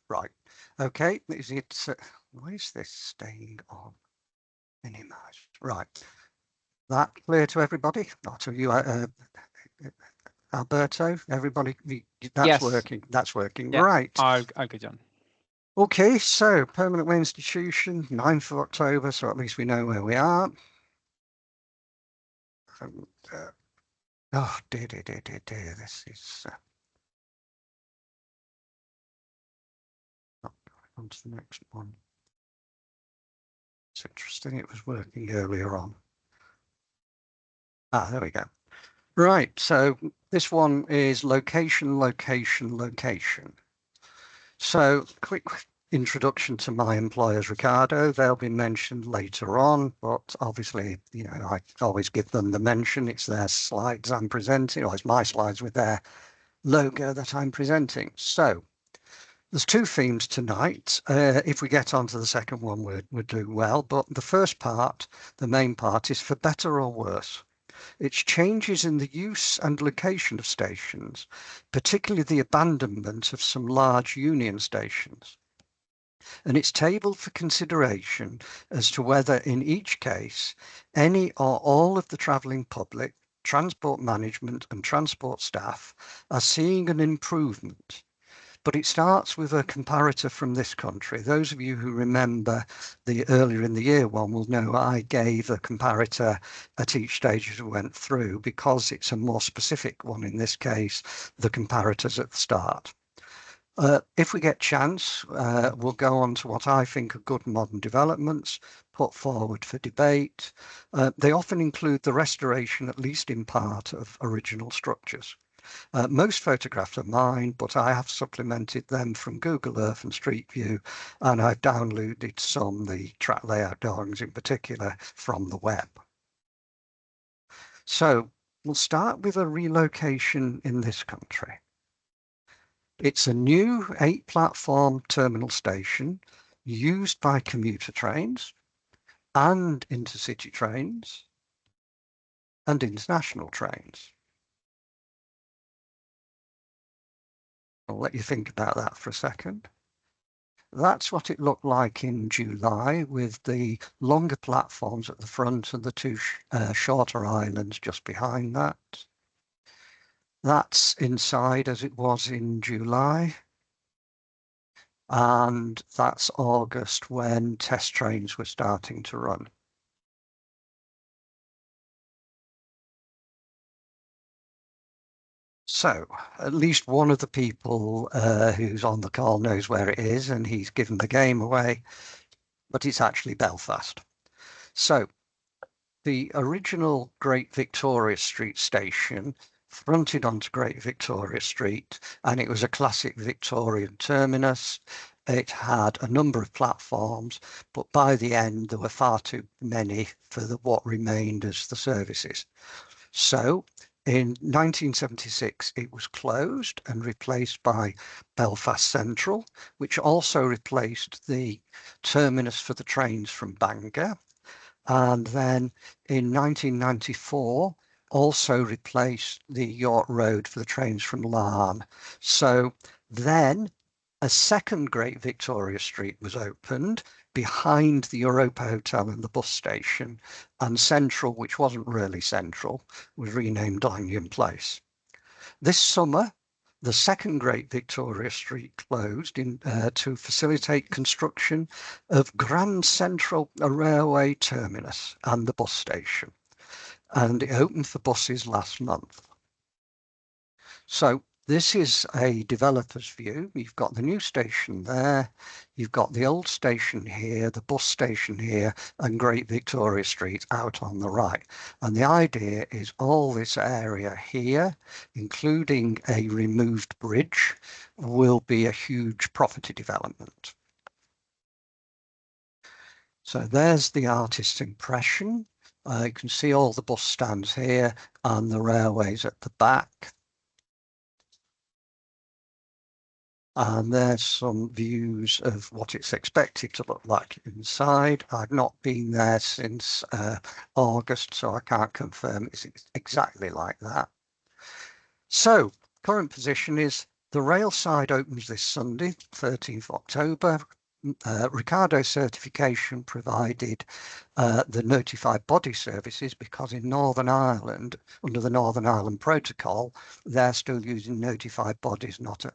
Right. Okay. Is it? Why is this staying on? Minimize. Right. That clear to everybody? Not to you, Alberto. Everybody. That's Yes. working. That's working. Yeah. Right. I'll go, John. Okay. So permanent way institution, 9th of October. So at least we know where we are. Oh dear. This is. On to the next one. It's interesting. It was working earlier on. There we go. Right. So this one is location. So quick introduction to my employers, Ricardo. They'll be mentioned later on, but obviously, I always give them the mention. It's their slides I'm presenting, or it's my slides with their logo that I'm presenting. So there's two themes tonight. If we get on to the second one, we'll do well. But the first part, the main part, is for better or worse. It's changes in the use and location of stations, particularly the abandonment of some large Union stations. And it's tabled for consideration as to whether, in each case, any or all of the travelling public, transport management and transport staff are seeing an improvement. But it starts with a comparator from this country. Those of you who remember the earlier in the year one will know I gave a comparator at each stage as we went through because it's a more specific one in this case, the comparators at the start. If we get chance, we'll go on to what I think are good modern developments put forward for debate. They often include the restoration, at least in part, of original structures. Most photographs are mine, but I have supplemented them from Google Earth and Street View, and I've downloaded some, the track layout drawings in particular, from the web. So we'll start with a relocation in this country. It's a new 8-platform terminal station used by commuter trains and intercity trains and international trains. I'll let you think about that for a second. That's what it looked like in July, with the longer platforms at the front and the two shorter islands just behind that. That's inside as it was in July. And that's August when test trains were starting to run. So at least one of the people who's on the call knows where it is, and he's given the game away, but it's actually Belfast. So the original Great Victoria Street station fronted onto Great Victoria Street, and it was a classic Victorian terminus. It had a number of platforms, but by the end there were far too many for what remained as the services. So in 1976, it was closed and replaced by Belfast Central, which also replaced the terminus for the trains from Bangor. And then in 1994, also replaced the York Road for the trains from Larne. So then a second Great Victoria Street was opened behind the Europa Hotel and the bus station, and Central, which wasn't really Central, was renamed Lanyon Place. This summer, the second Great Victoria Street closed to facilitate construction of Grand Central, a railway terminus and the bus station. And it opened for buses last month. So this is a developer's view. You've got the new station there, you've got the old station here, the bus station here, and Great Victoria Street out on the right. And the idea is all this area here, including a removed bridge, will be a huge property development. So there's the artist's impression. You can see all the bus stands here and the railways at the back. And there's some views of what it's expected to look like inside. I've not been there since August, so I can't confirm it's exactly like that. So current position is The rail side opens this Sunday, 13th October. Ricardo certification provided the notified body services, because in Northern Ireland, under the Northern Ireland Protocol, they're still using notified bodies, not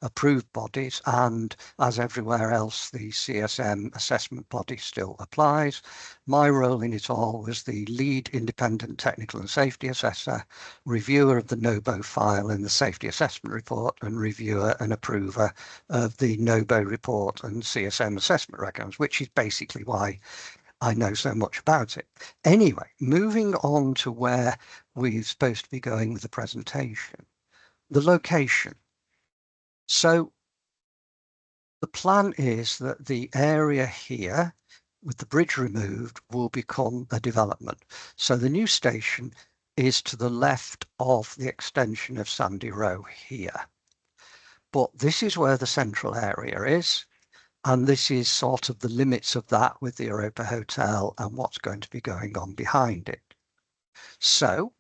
approved bodies. And as everywhere else, the CSM assessment body still applies. My role in it all was the lead independent technical and safety assessor, reviewer of the NOBO file and the safety assessment report, and reviewer and approver of the NOBO report and CSM assessment records, which is basically why I know so much about it. Anyway, moving on to where we're supposed to be going with the presentation, the location. So the plan is that the area here, with the bridge removed, will become a development. So the new station is to the left of the extension of Sandy Row here. But this is where the central area is. And this is sort of the limits of that with the Europa Hotel and what's going to be going on behind it. So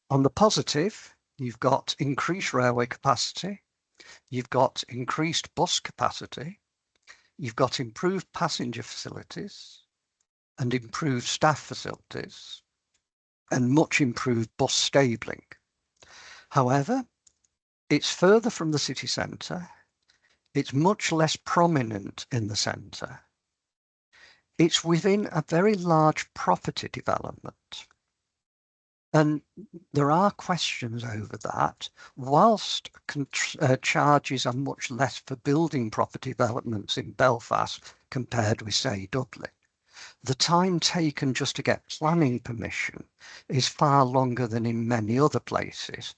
on the positive, you've got increased railway capacity, you've got increased bus capacity, you've got improved passenger facilities and improved staff facilities and much improved bus stabling. However, it's further from the city centre. It's much less prominent in the centre. It's within a very large property development. And there are questions over that. Whilst charges are much less for building property developments in Belfast compared with, say, Dublin, the time taken just to get planning permission is far longer than in many other places.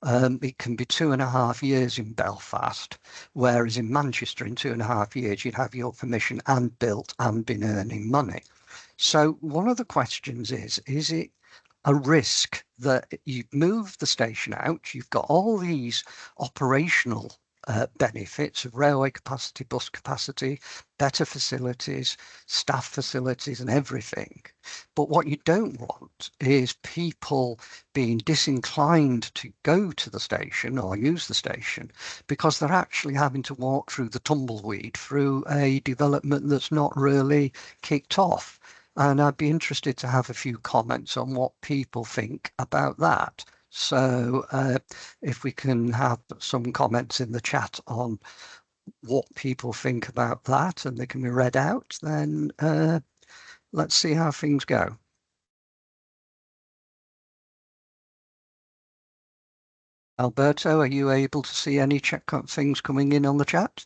It can be 2.5 years in Belfast, whereas in Manchester in 2.5 years you'd have your permission and built and been earning money. So one of the questions is it a risk that you move the station out, you've got all these operational benefits of railway capacity, bus capacity, better facilities, staff facilities and everything. But what you don't want is people being disinclined to go to the station or use the station because they're actually having to walk through the tumbleweed through a development that's not really kicked off. And I'd be interested to have a few comments on what people think about that. So if we can have some comments in the chat on what people think about that and they can be read out, then let's see how things go. Alberto, are you able to see any things coming in on the chat?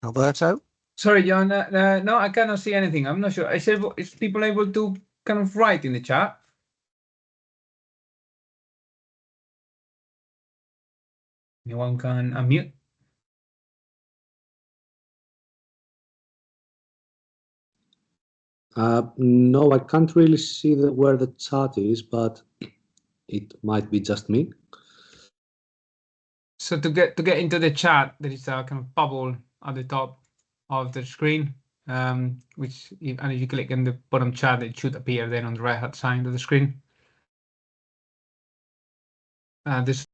Alberto? Sorry, John. No, I cannot see anything. I'm not sure. I said, is people able to kind of write in the chat? Anyone can unmute? No, I can't really see where the chat is, but it might be just me. So to get into the chat, there is a kind of bubble at the top of the screen, and if you click in the bottom chat, it should appear then on the right hand side of the screen. There's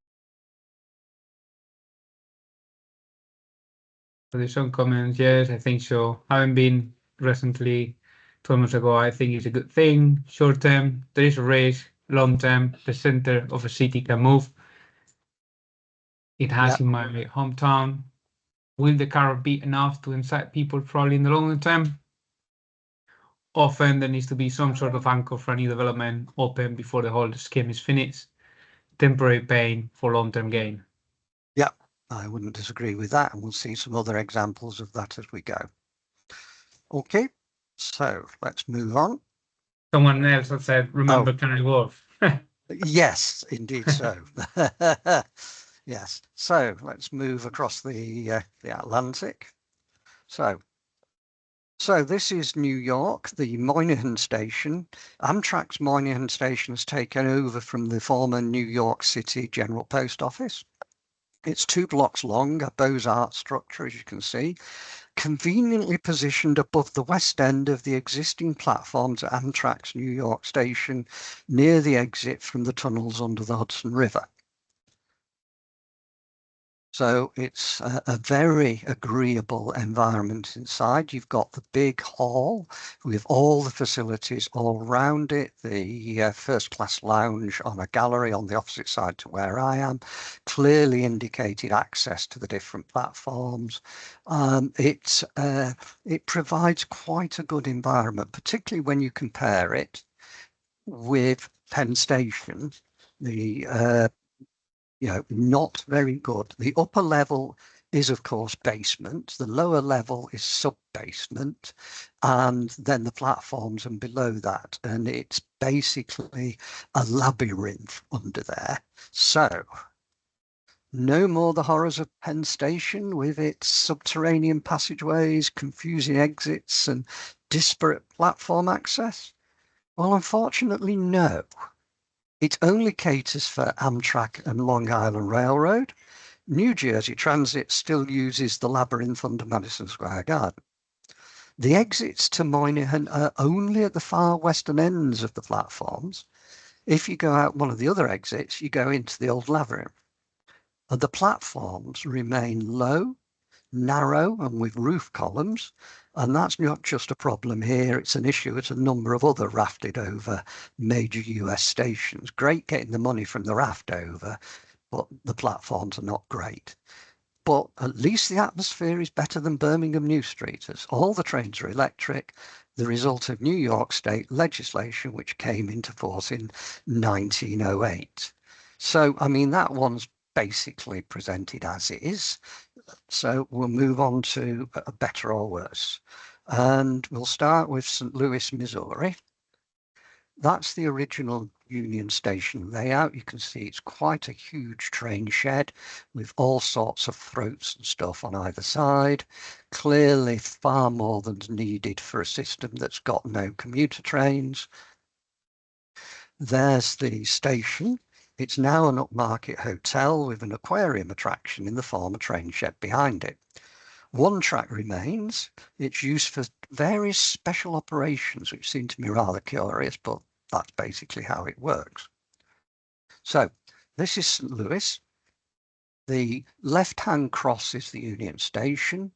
some comments. Yes, I think so. Having been recently 12 months ago, I think it's a good thing. Short term, there is a risk. Long term, the center of a city can move. It has in my hometown. Will the car be enough to incite people probably in the longer term? Often there needs to be some sort of anchor for a new development open before the whole scheme is finished. Temporary pain for long-term gain. Yeah, I wouldn't disagree with that. And we'll see some other examples of that as we go. Okay, so let's move on. Someone else had said, remember Canary Wharf. Yes, indeed so. Yes, so let's move across the Atlantic. So this is New York, the Moynihan Station. Amtrak's Moynihan Station has taken over from the former New York City General Post Office. It's 2 blocks long, a Beaux-Arts structure, as you can see, conveniently positioned above the west end of the existing platforms at Amtrak's New York Station, near the exit from the tunnels under the Hudson River. So it's a very agreeable environment inside. You've got the big hall with all the facilities all around it, the first-class lounge on a gallery on the opposite side to where I am, clearly indicated access to the different platforms. It provides quite a good environment, particularly when you compare it with Penn Station, the not very good. The upper level is, of course, basement. The lower level is sub-basement, and then the platforms and below that. And it's basically a labyrinth under there. So no more the horrors of Penn Station with its subterranean passageways, confusing exits, and disparate platform access? Well, unfortunately, no. It only caters for Amtrak and Long Island Railroad. New Jersey Transit still uses the labyrinth under Madison Square Garden. The exits to Moynihan are only at the far western ends of the platforms. If you go out one of the other exits, you go into the old labyrinth. And the platforms remain low, narrow, and with roof columns. And that's not just a problem here, it's an issue at a number of other rafted over major US stations. Great getting the money from the raft over, but the platforms are not great. But at least the atmosphere is better than Birmingham New Street, as all the trains are electric, the result of New York state legislation, which came into force in 1908. So, I mean, that one's basically presented as is. So we'll move on to a better or worse. And we'll start with St. Louis, Missouri. That's the original Union Station layout. You can see it's quite a huge train shed with all sorts of throats and stuff on either side. Clearly far more than's needed for a system that's got no commuter trains. There's the station. It's now an upmarket hotel with an aquarium attraction in the former train shed behind it. One track remains. It's used for various special operations, which seem to me rather curious, but that's basically how it works. So this is St. Louis. The left-hand cross is the Union Station.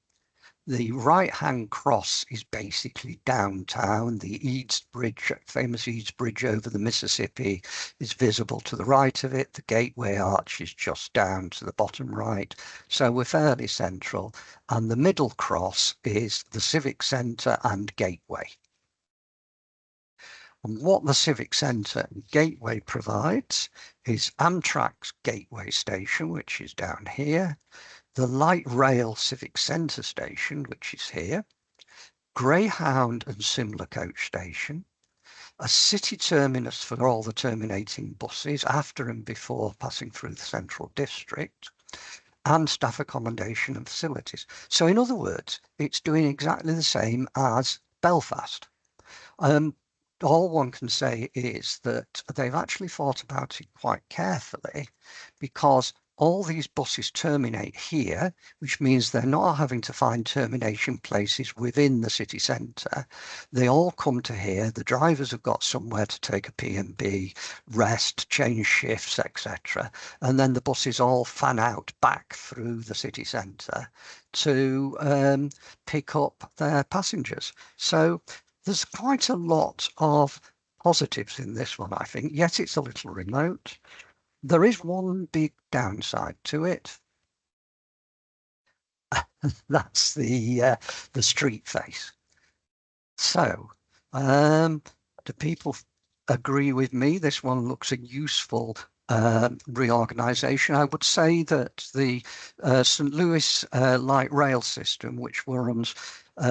The right-hand cross is basically downtown. The Eads Bridge, famous Eads Bridge over the Mississippi, is visible to the right of it. The Gateway Arch is just down to the bottom right. So we're fairly central. And the middle cross is the Civic Centre and Gateway. And what the Civic Centre and Gateway provides is Amtrak's Gateway Station, which is down here, the light rail Civic Centre station, which is here, Greyhound and Simla-coach station, a city terminus for all the terminating buses after and before passing through the central district, and staff accommodation and facilities. So in other words, it's doing exactly the same as Belfast. All one can say is that they've actually thought about it quite carefully, because all these buses terminate here, which means they're not having to find termination places within the city centre. They all come to here. The drivers have got somewhere to take a P&B, rest, change shifts, etc. And then the buses all fan out back through the city centre to pick up their passengers. So there's quite a lot of positives in this one, I think. Yes, it's a little remote. There is one big downside to it. That's the street face. So, do people agree with me? This one looks a useful reorganisation. I would say that the St. Louis light rail system, which runs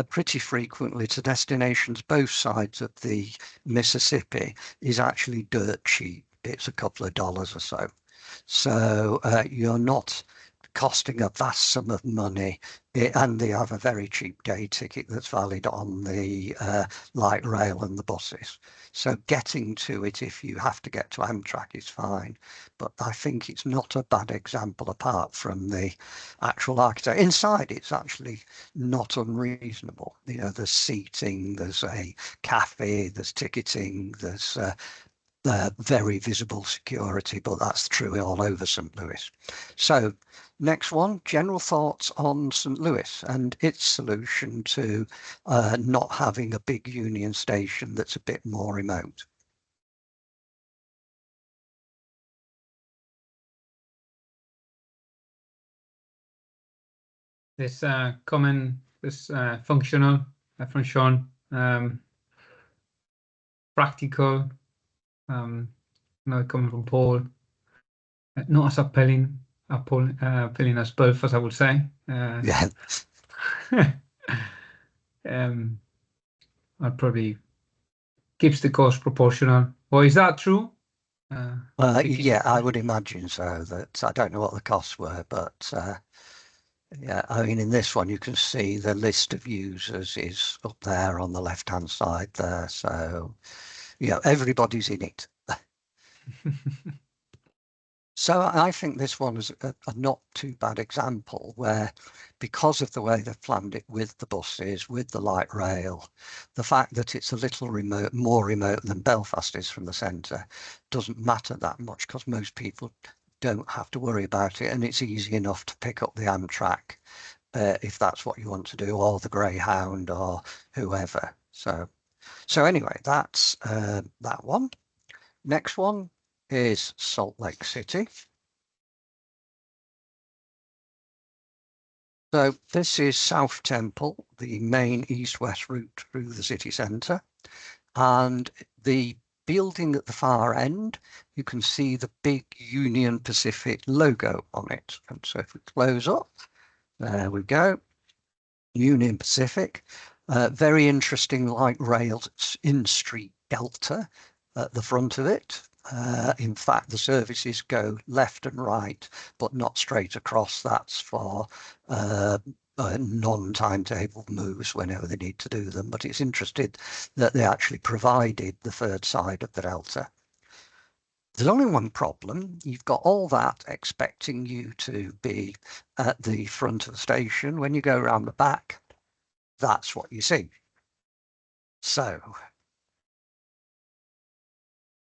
pretty frequently to destinations both sides of the Mississippi, is actually dirt cheap. It's a couple of dollars or so. So you're not costing a vast sum of money, and they have a very cheap day ticket that's valid on the light rail and the buses. So getting to it, if you have to get to Amtrak, is fine. But I think it's not a bad example apart from the actual architecture. Inside, it's actually not unreasonable. You know, there's seating, there's a cafe, there's ticketing, there's very visible security, but that's true all over St. Louis. So next one, general thoughts on St. Louis and its solution to not having a big Union Station that's a bit more remote. This functional from Sean, practical, coming from Paul, not as appealing as Belfast, I would say. Yeah. I'd probably keeps the cost proportional. Or is that true? Yeah, I would imagine so. That I don't know what the costs were, but yeah, I mean, in this one, you can see the list of users is up there on the left-hand side there. So, you know, everybody's in it. So I think this one is a not too bad example where, because of the way they've planned it with the buses, with the light rail, the fact that it's a little remote, more remote than Belfast is from the centre, doesn't matter that much because most people don't have to worry about it, and it's easy enough to pick up the Amtrak if that's what you want to do, or the Greyhound or whoever. So anyway, that's that one. Next one is Salt Lake City. So this is South Temple, the main east-west route through the city centre. And the building at the far end, you can see the big Union Pacific logo on it. And so if we close up, there we go. Union Pacific, very interesting light rail in-street delta at the front of it. In fact, the services go left and right, but not straight across. That's for non-timetable moves whenever they need to do them. But it's interesting that they actually provided the third side of the delta. There's only one problem. You've got all that expecting you to be at the front of the station. When you go around the back, that's what you see. So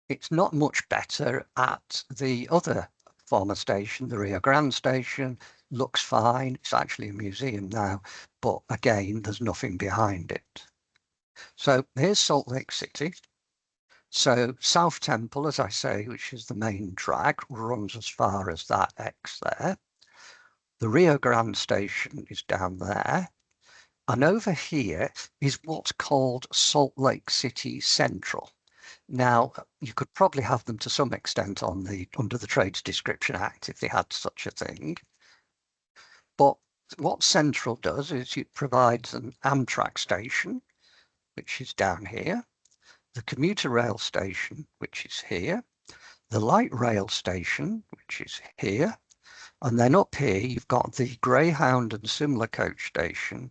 it's not much better at the other former station, the Rio Grande station. Looks fine. It's actually a museum now, but again, there's nothing behind it. So here's Salt Lake City. So South Temple, as I say, which is the main drag, runs as far as that X there. The Rio Grande station is down there. And over here is what's called Salt Lake City Central. Now, you could probably have them to some extent on under the Trades Description Act if they had such a thing. But what Central does is it provides an Amtrak station, which is down here, the commuter rail station, which is here, the light rail station, which is here, and then up here, you've got the Greyhound and similar coach station,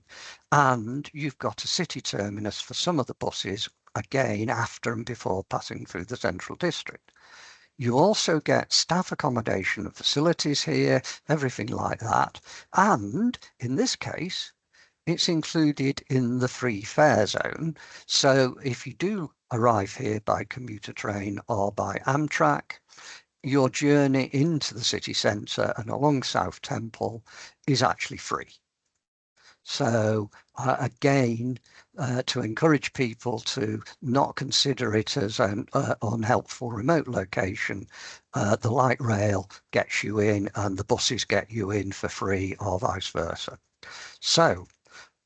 and you've got a city terminus for some of the buses, again, after and before passing through the central district. You also get staff accommodation and facilities here, everything like that. And in this case, it's included in the free fare zone. So if you do arrive here by commuter train or by Amtrak, your journey into the city centre and along South Temple is actually free. So again, to encourage people to not consider it as an unhelpful remote location, the light rail gets you in and the buses get you in for free or vice versa. So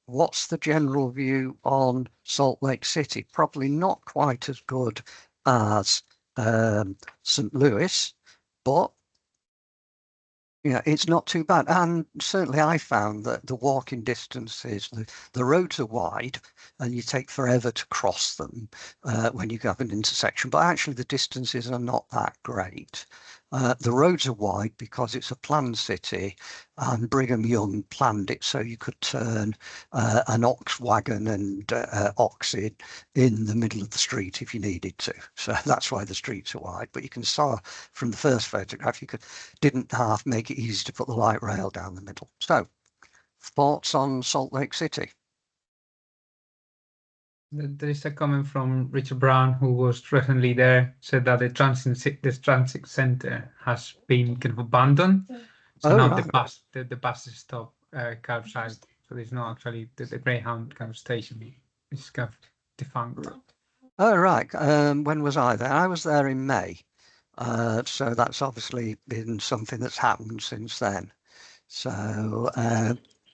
what's the general view on Salt Lake City? Probably not quite as good as St. Louis, but yeah, it's not too bad. And certainly I found that the walking distances, the roads are wide and you take forever to cross them when you have an intersection, but actually the distances are not that great. The roads are wide because it's a planned city, and Brigham Young planned it so you could turn an ox wagon and oxen in the middle of the street if you needed to. So that's why the streets are wide. But you can saw from the first photograph, didn't half make it easy to put the light rail down the middle. So thoughts on Salt Lake City? There is a comment from Richard Brown, who was recently there, said that the transit center has been kind of abandoned. So Oh, now right. the buses stop curbside. So there's not actually the Greyhound kind of station is kind of defunct. Oh, right. When was I there? I was there in May. So that's obviously been something that's happened since then. So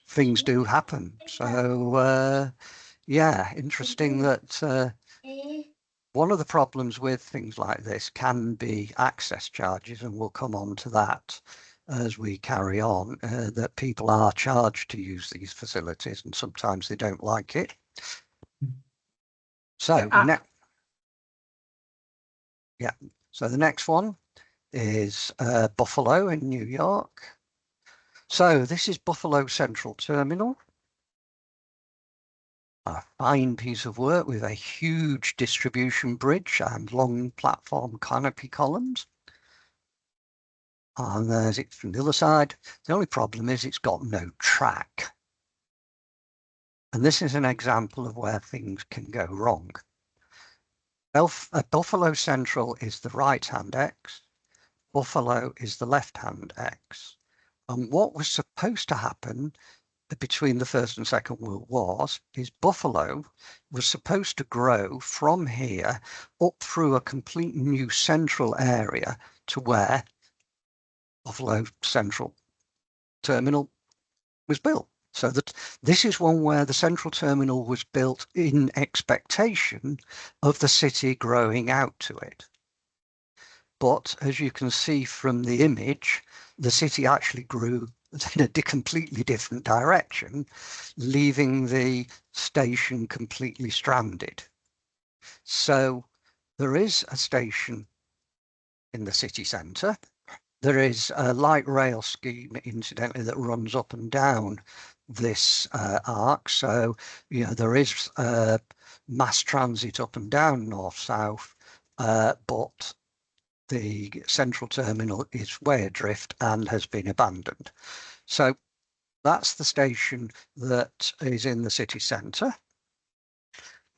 things do happen. So yeah, interesting that one of the problems with things like this can be access charges, and we'll come on to that as we carry on, that people are charged to use these facilities and sometimes they don't like it. So yeah, so the next one is Buffalo in New York. So this is Buffalo Central Terminal. A fine piece of work with a huge distribution bridge and long platform canopy columns. And there's it from the other side. The only problem is it's got no track. And this is an example of where things can go wrong. Buffalo Central is the right-hand X. Buffalo is the left-hand X. And what was supposed to happen between the First and Second World Wars is Buffalo was supposed to grow from here up through a complete new central area to where Buffalo Central Terminal was built. So that this is one where the central terminal was built in expectation of the city growing out to it. But as you can see from the image, the city actually grew in a completely different direction, leaving the station completely stranded. So there is a station in the city centre. There is a light rail scheme, incidentally, that runs up and down this arc. So, you know, there is mass transit up and down north-south, but the central terminal is way adrift and has been abandoned. So that's the station that is in the city centre.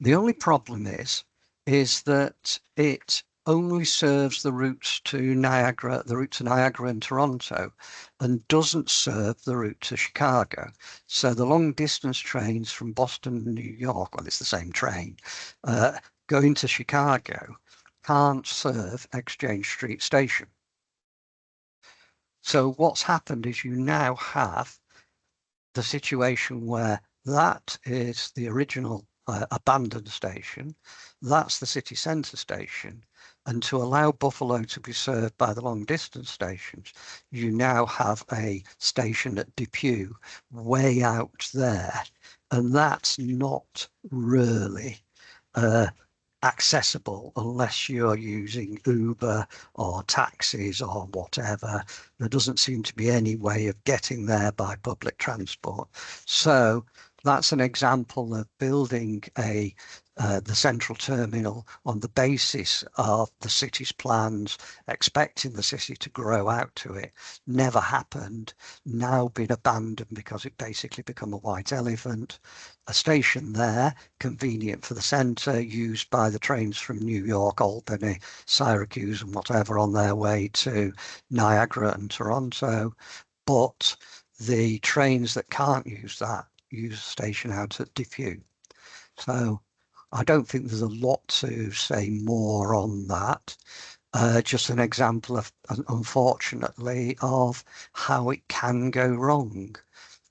The only problem is that it only serves the routes to Niagara and Toronto, and doesn't serve the route to Chicago. So the long distance trains from Boston and New York, well, it's the same train, going to Chicago can't serve Exchange Street Station. So what's happened is you now have the situation where that is the original abandoned station, that's the city centre station, and to allow Buffalo to be served by the long distance stations, you now have a station at Depew way out there, and that's not really accessible unless you're using Uber or taxis or whatever. There doesn't seem to be any way of getting there by public transport. So that's an example of building the central terminal on the basis of the city's plans, expecting the city to grow out to it. Never happened, now been abandoned because it basically become a white elephant. A station there, convenient for the centre, used by the trains from New York, Albany, Syracuse and whatever on their way to Niagara and Toronto. But the trains that can't use that use a station out at Depew. So I don't think there's a lot to say more on that. Just an example of, unfortunately, of how it can go wrong.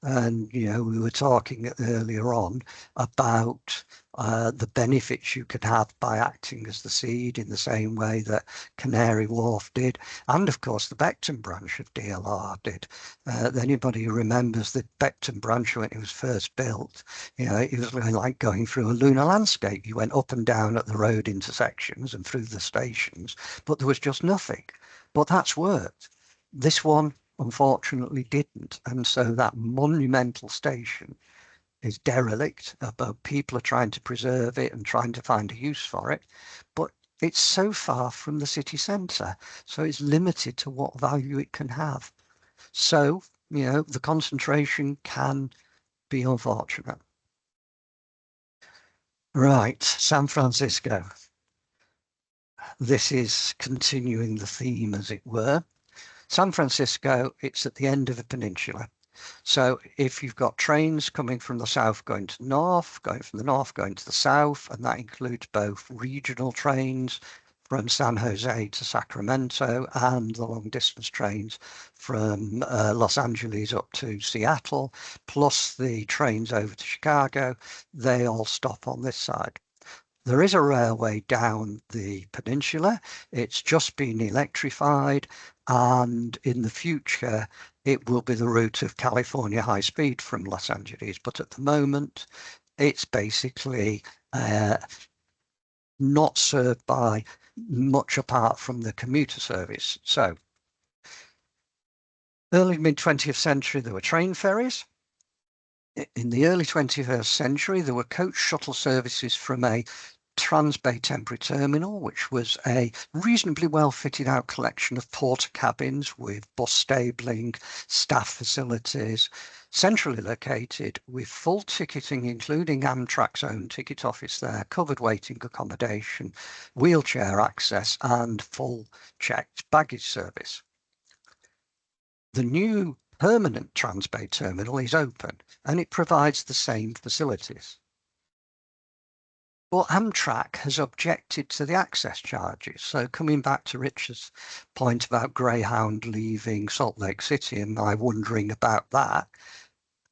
And, you know, we were talking earlier on about the benefits you could have by acting as the seed in the same way that Canary Wharf did. And of course, the Beckton branch of DLR did. Anybody who remembers the Beckton branch when it was first built, you know, it was really like going through a lunar landscape. You went up and down at the road intersections and through the stations, but there was just nothing. But that's worked. This one, unfortunately, didn't. And so that monumental station is derelict. But people are trying to preserve it and trying to find a use for it. But it's so far from the city centre, so it's limited to what value it can have. So, you know, the concentration can be unfortunate. Right, San Francisco. This is continuing the theme, as it were. San Francisco, it's at the end of a peninsula. So if you've got trains coming from the south going to the north, going from the north going to the south, and that includes both regional trains from San Jose to Sacramento and the long distance trains from Los Angeles up to Seattle, plus the trains over to Chicago, they all stop on this side. There is a railway down the peninsula. It's just been electrified, and in the future, it will be the route of California high speed from Los Angeles. But at the moment, it's basically not served by much apart from the commuter service. So early mid-20th century, there were train ferries. In the early 21st century, there were coach shuttle services from a Transbay Temporary Terminal, which was a reasonably well fitted out collection of porter cabins with bus stabling, staff facilities, centrally located with full ticketing, including Amtrak's own ticket office there, covered waiting accommodation, wheelchair access, and full checked baggage service. The new permanent Transbay Terminal is open and it provides the same facilities. Well, Amtrak has objected to the access charges. So coming back to Richard's point about Greyhound leaving Salt Lake City and my wondering about that,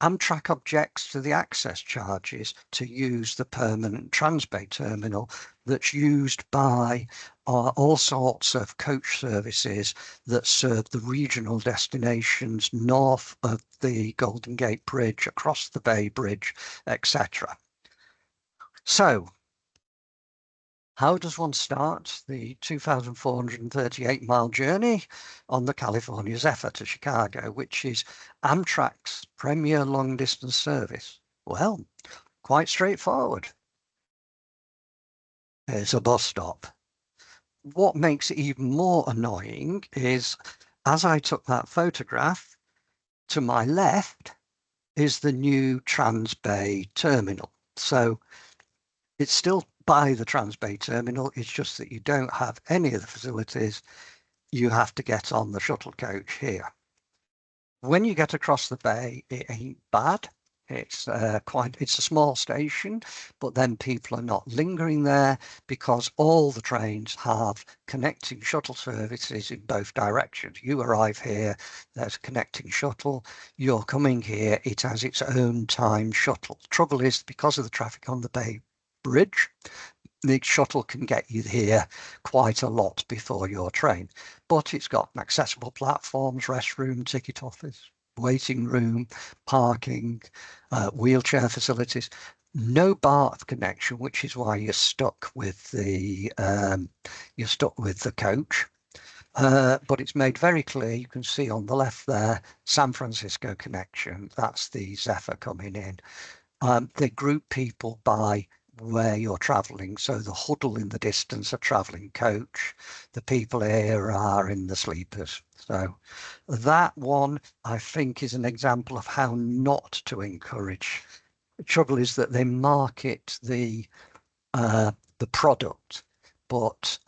Amtrak objects to the access charges to use the permanent Transbay terminal that's used by all sorts of coach services that serve the regional destinations north of the Golden Gate Bridge, across the Bay Bridge, etc. So, how does one start the 2,438-mile journey on the California Zephyr to Chicago, which is Amtrak's premier long-distance service? Well, quite straightforward. It's a bus stop. What makes it even more annoying is, as I took that photograph, to my left is the new Transbay terminal. So it's still by the Transbay terminal. It's just that you don't have any of the facilities. You have to get on the shuttle coach here. When you get across the bay, it ain't bad. It's it's a small station, but then people are not lingering there because all the trains have connecting shuttle services in both directions. You arrive here, there's a connecting shuttle. You're coming here, it has its own time shuttle. The trouble is, because of the traffic on the Bay Bridge, the shuttle can get you here quite a lot before your train, but it's got accessible platforms, restroom, ticket office, waiting room, parking, wheelchair facilities. No BART connection, which is why you're stuck with the coach. But it's made very clear. You can see on the left there, San Francisco connection. That's the Zephyr coming in. They group people by where you're traveling. So the huddle in the distance are traveling coach. The people here are in the sleepers. So that one, I think, is an example of how not to encourage. The trouble is that they market the product, but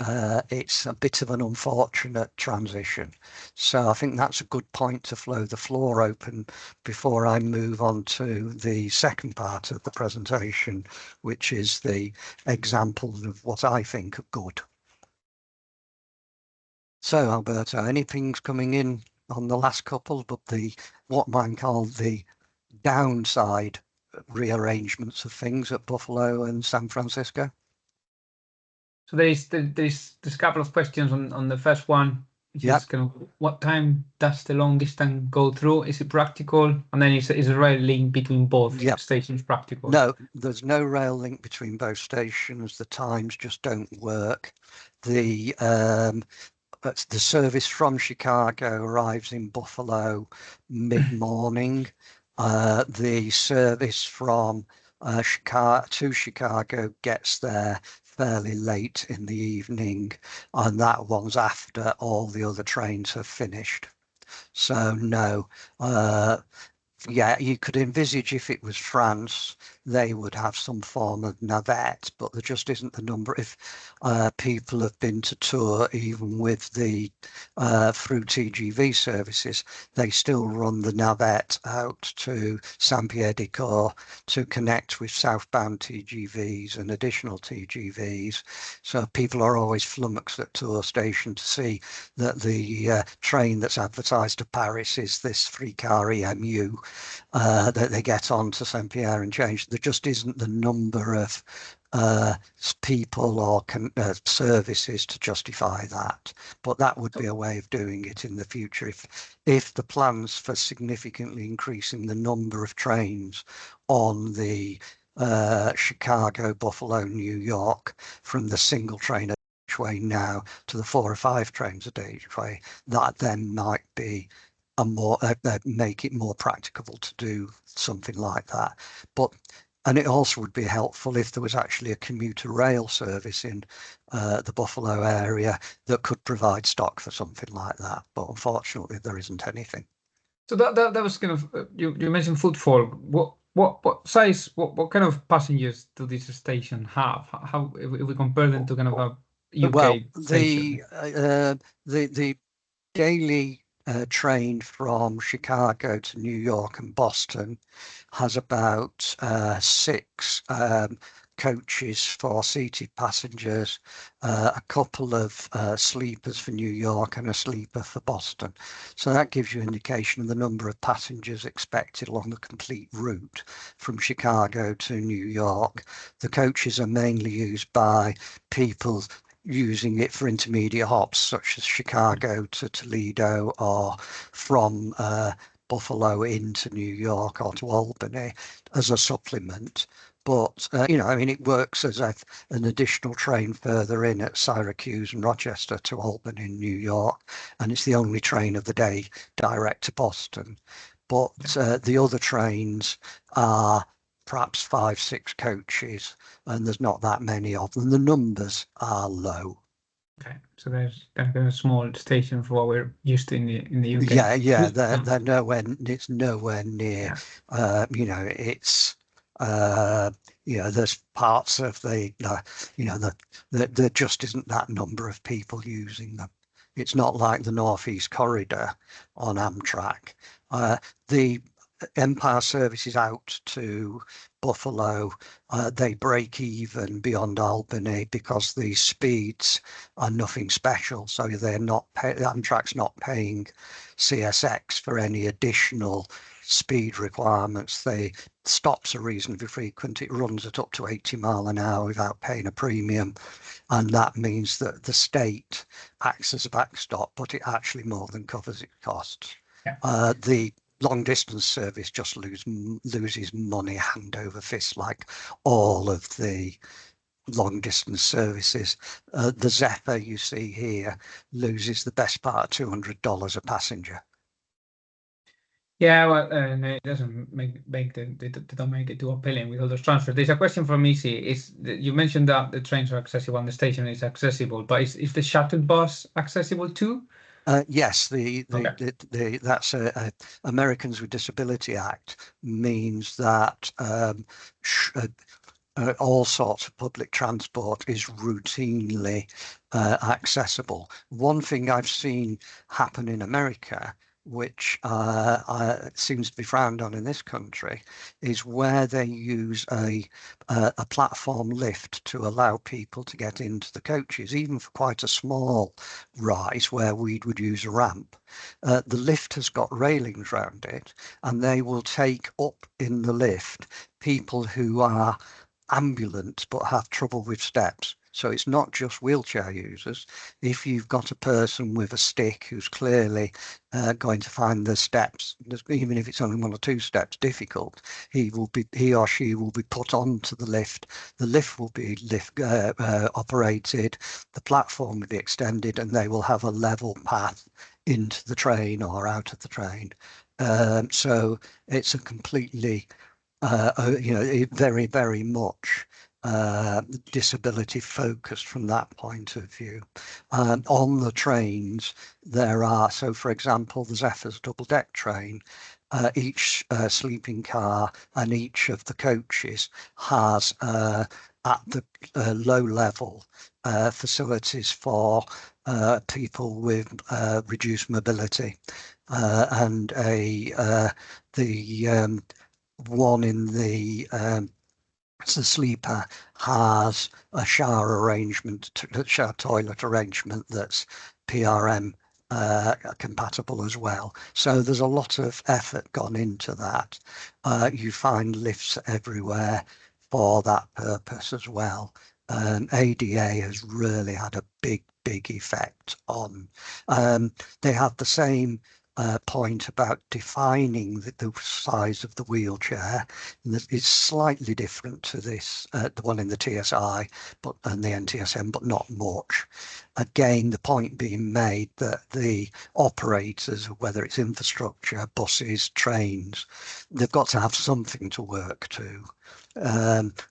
it's a bit of an unfortunate transition. So I think that's a good point to flow the floor open before I move on to the second part of the presentation, which is the examples of what I think are good. So Alberto, anything's coming in on the last couple, but what mine called the downside rearrangements of things at Buffalo and San Francisco. So there's a couple of questions on the first one, which Yep. is kind of what time does the long distance go through? Is it practical? And then is a rail link between both Yep. stations practical? No, there's no rail link between both stations. The times just don't work. The service from Chicago arrives in Buffalo mid-morning. The service from Chicago to Chicago gets there fairly late in the evening, and that one's after all the other trains have finished. So no, yeah, you could envisage if it was France, they would have some form of navette, but there just isn't the number. If people have been to tour, even with the through TGV services, they still run the navette out to Saint-Pierre-des-Corps to connect with southbound TGVs and additional TGVs. So people are always flummoxed at tour station to see that the train that's advertised to Paris is this 3-car EMU. That they get on to Saint Pierre and change. There just isn't the number of people or services to justify that. But that would be a way of doing it in the future if the plans for significantly increasing the number of trains on the Chicago, Buffalo, New York from the single train each way now to the 4 or 5 trains a day each way, that then might be a more make it more practicable to do something like that. And it also would be helpful if there was actually a commuter rail service in the Buffalo area that could provide stock for something like that. But unfortunately, there isn't anything. So that was kind of you mentioned footfall. What size? What kind of passengers do this station have? How if we compare them to kind of a UK station? The daily train from Chicago to New York and Boston has about 6 coaches for seated passengers, a couple of sleepers for New York and a sleeper for Boston. So that gives you an indication of the number of passengers expected along the complete route from Chicago to New York. The coaches are mainly used by people using it for intermediate hops, such as Chicago to Toledo or from Buffalo into New York or to Albany as a supplement. But, I mean, it works as an additional train further in at Syracuse and Rochester to Albany in New York. And it's the only train of the day direct to Boston. But the other trains are perhaps 5, 6 coaches, and there's not that many of them. The numbers are low. Okay, so there's kind of a small station for what we're used to in the UK. Yeah, they're nowhere. It's nowhere near. It's there's parts of there just isn't that number of people using them. It's not like the Northeast Corridor on Amtrak. The Empire services out to Buffalo, they break even beyond Albany because the speeds are nothing special. So they're not Amtrak's not paying CSX for any additional speed requirements. The stops are reasonably frequent. It runs at up to 80 miles an hour without paying a premium. And that means that the state acts as a backstop, but it actually more than covers its costs. Yeah. The long distance service just loses money hand over fist, like all of the long distance services. The Zephyr you see here loses the best part of $200 a passenger. Yeah, well, it doesn't they don't make it too appealing with all those transfers. There's a question from Easy. You mentioned that the trains are accessible and the station is accessible, but is the shuttle bus accessible too? Yes, that's Americans with Disability Act means that all sorts of public transport is routinely accessible. One thing I've seen happen in America, which seems to be frowned on in this country, is where they use a platform lift to allow people to get into the coaches, even for quite a small rise where we would use a ramp. The lift has got railings around it, and they will take up in the lift people who are ambulant but have trouble with steps. So it's not just wheelchair users. If you've got a person with a stick who's clearly going to find the steps, even if it's only 1 or 2 steps difficult, he or she will be put onto the lift. The lift will be operated, the platform will be extended, and they will have a level path into the train or out of the train. So it's a completely very, very much disability focused from that point of view. On the trains, there are, so for example, the Zephyr's double-deck train, each sleeping car and each of the coaches has at the low level facilities for people with reduced mobility, and the one in the sleeper has a shower arrangement, shower toilet arrangement that's PRM compatible as well. So there's a lot of effort gone into that. You find lifts everywhere for that purpose as well. ADA has really had a big effect on. They have the same point about defining the size of the wheelchair. It's slightly different to this, the one in the TSI and the NTSM, but not much. Again, the point being made that the operators, whether it's infrastructure, buses, trains, they've got to have something to work to.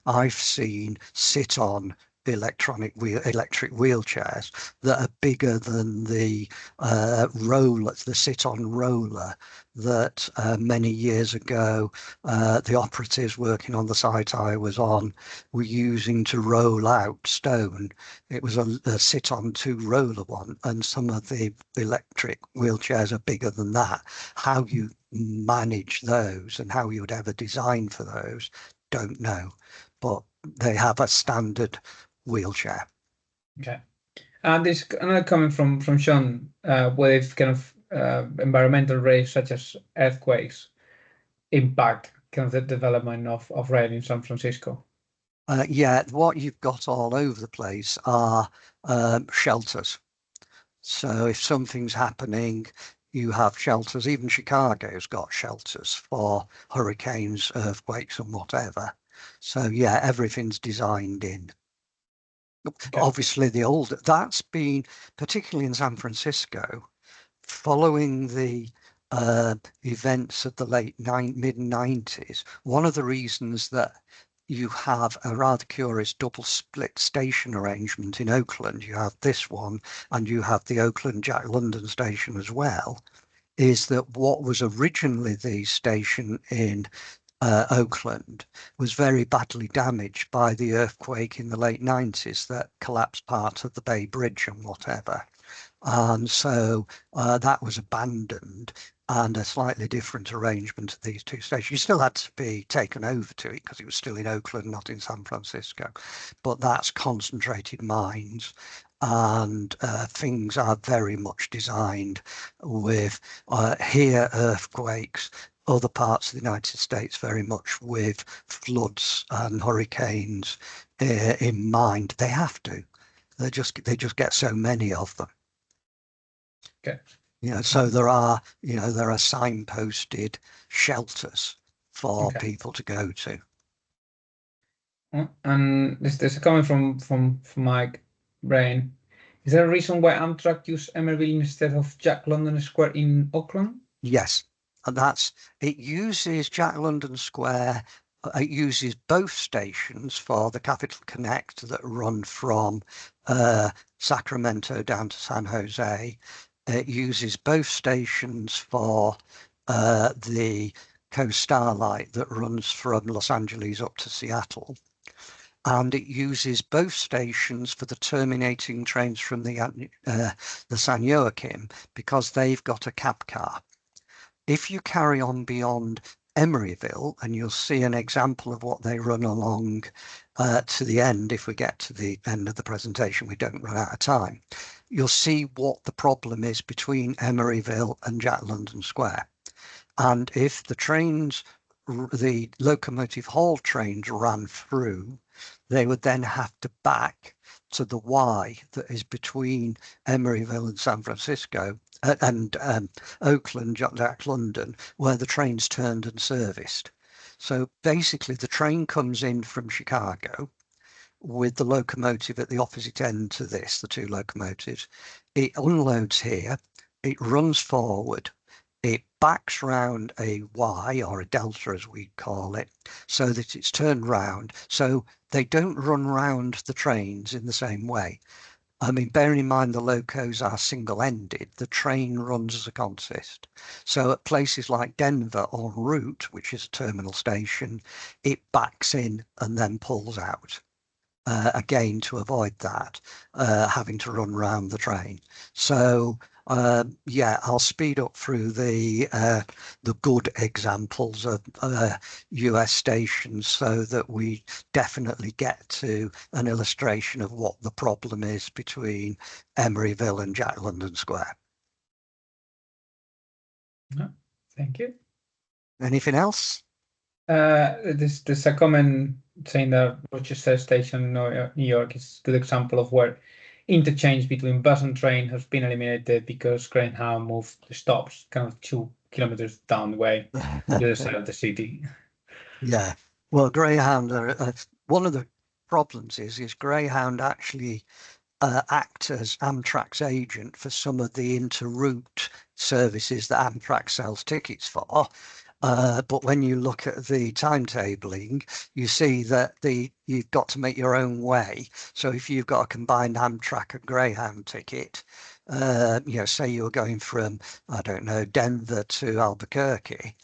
I've seen sit-on electric wheelchairs that are bigger than the roller, the sit-on roller that many years ago the operatives working on the site I was on were using to roll out stone. It was a sit-on 2-roller one, and some of the electric wheelchairs are bigger than that. How you manage those and how you would ever design for those, don't know, but they have a standard wheelchair. Okay. And this another comment from Sean, with kind of environmental risks such as earthquakes impact kind of the development of rail in San Francisco. Yeah, what you've got all over the place are shelters. So if something's happening, you have shelters. Even Chicago's got shelters for hurricanes, earthquakes, and whatever. So yeah, everything's designed in. Okay. Obviously, that's been, particularly in San Francisco, following the events of the mid-90s. One of the reasons that you have a rather curious double split station arrangement in Oakland, you have this one and you have the Oakland Jack London station as well, is that what was originally the station in Oakland was very badly damaged by the earthquake in the late 90s that collapsed part of the Bay Bridge and whatever. And so that was abandoned, and a slightly different arrangement of these two stations. You still had to be taken over to it because it was still in Oakland, not in San Francisco. But that's concentrated mines, and things are very much designed with here earthquakes, other parts of the United States very much with floods and hurricanes in mind. They have to. They just get so many of them. Okay. So there are signposted shelters for people to go to. And there's a comment from Mike Brain. Is there a reason why Amtrak used Emerville instead of Jack London Square in Oakland? Yes, and it uses Jack London Square. It uses both stations for the Capital Connect that run from Sacramento down to San Jose. It uses both stations for the Coast Starlight that runs from Los Angeles up to Seattle. And it uses both stations for the terminating trains from the San Joaquin because they've got a cab car. If you carry on beyond Emeryville, and you'll see an example of what they run along to the end. If we get to the end of the presentation, we don't run out of time. You'll see what the problem is between Emeryville and Jack London Square. And if the trains, the locomotive haul trains ran through, they would then have to back to the Y that is between Emeryville and San Francisco and Oakland, Jack London, where the trains turned and serviced. So basically the train comes in from Chicago with the locomotive at the opposite end to this, the two locomotives. It unloads here, it runs forward, it backs round a Y or a delta as we call it, so that it's turned round. So they don't run round the trains in the same way. I mean, bearing in mind the locos are single-ended, the train runs as a consist. So at places like Denver en route, which is a terminal station, it backs in and then pulls out. Again, to avoid that, having to run round the train. So yeah, I'll speed up through the good examples of US stations so that we definitely get to an illustration of what the problem is between Emeryville and Jack London Square. Thank you. Anything else? There's a comment saying that Rochester Station, New York, is a good example of where interchange between bus and train has been eliminated because Greyhound moved the stops kind of 2 kilometers down the way to the other side of the city. Yeah, well, Greyhound are, one of the problems is Greyhound actually act as Amtrak's agent for some of the inter-route services that Amtrak sells tickets for. But when you look at the timetabling, you see that you've got to make your own way. So if you've got a combined Amtrak and Greyhound ticket, say you're going from, I don't know, Denver to Albuquerque,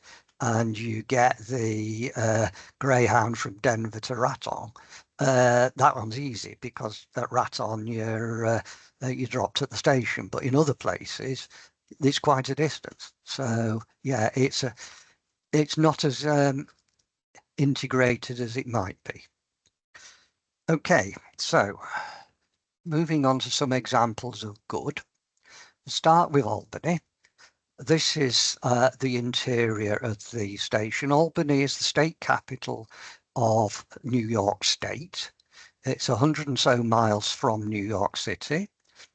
and you get the Greyhound from Denver to Raton, that one's easy because at Raton you're dropped at the station, but in other places it's quite a distance. So yeah, it's not as integrated as it might be. Okay, so moving on to some examples of good. We'll start with Albany. This is the interior of the station. Albany is the state capital of New York State. It's 100 and so miles from New York City.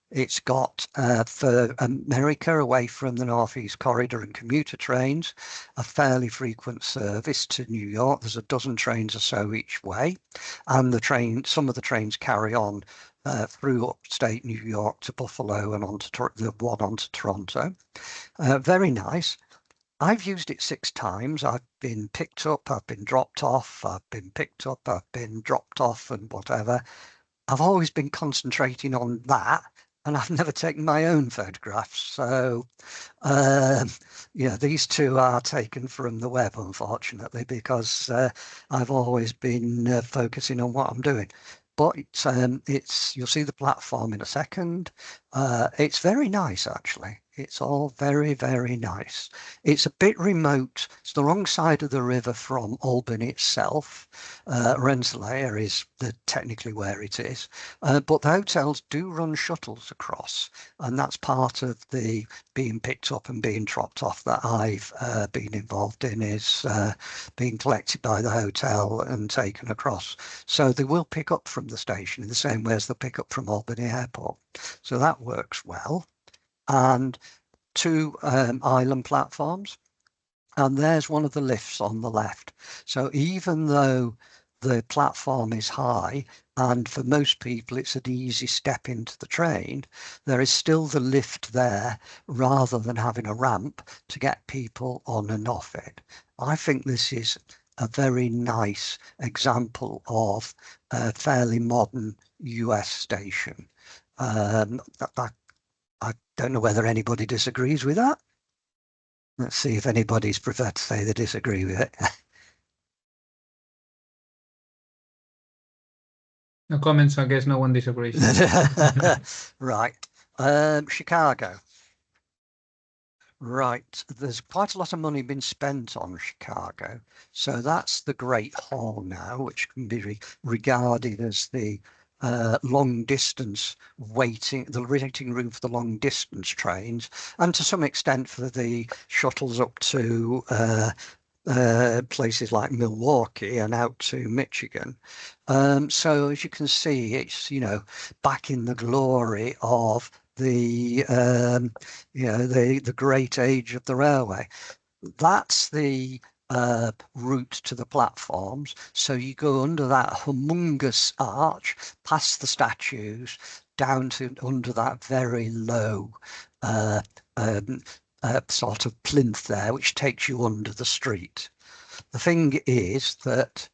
It's got, for America, away from the Northeast Corridor and commuter trains, a fairly frequent service to New York. There's a dozen trains or so each way. And some of the trains carry on through upstate New York to Buffalo and the one onto Toronto. Very nice. I've used it 6 times. I've been picked up, I've been dropped off, I've been picked up, I've been dropped off and whatever. I've always been concentrating on that, and I've never taken my own photographs. So, these two are taken from the web, unfortunately, because I've always been focusing on what I'm doing. But you'll see the platform in a second. It's very nice, actually. It's all very, very nice. It's a bit remote. It's the wrong side of the river from Albany itself. Rensselaer is technically where it is. But the hotels do run shuttles across. And that's part of the being picked up and being dropped off that I've been involved in, is being collected by the hotel and taken across. So they will pick up from the station in the same way as they'll pick up from Albany Airport. So that works well. And 2 island platforms, and there's one of the lifts on the left. So even though the platform is high, and for most people it's an easy step into the train, there is still the lift there rather than having a ramp to get people on and off it. I think this is a very nice example of a fairly modern US station. I don't know whether anybody disagrees with that. Let's see if anybody's prepared to say they disagree with it. No comments, I guess no one disagrees. Right. Chicago. Right, there's quite a lot of money been spent on Chicago. So that's the Great Hall now, which can be regarded as the long distance the waiting room for the long distance trains, and to some extent for the shuttles up to places like Milwaukee and out to Michigan. So as you can see, it's, back in the glory of the the great age of the railway. That's the route to the platforms. So you go under that humongous arch, past the statues, down to under that very low uh, um, sort of plinth there, which takes you under the street. The thing is that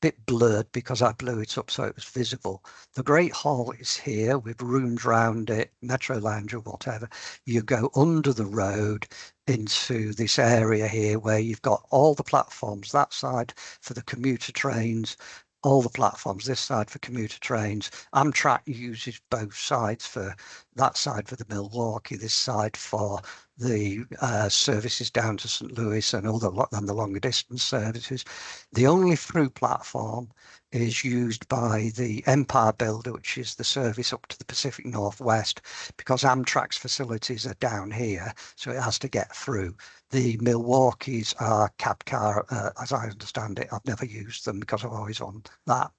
bit blurred because I blew it up so it was visible. The Great Hall is here with rooms round it, Metro Lounge or whatever. You go under the road into this area here where you've got all the platforms, that side for the commuter trains, all the platforms, this side for commuter trains. Amtrak uses both sides, for that side for the Milwaukee, this side for the services down to St. Louis and the longer distance services. The only through platform is used by the Empire Builder, which is the service up to the Pacific Northwest, because Amtrak's facilities are down here, so it has to get through. The Milwaukee's are cab car, as I understand it. I've never used them because I'm always on that.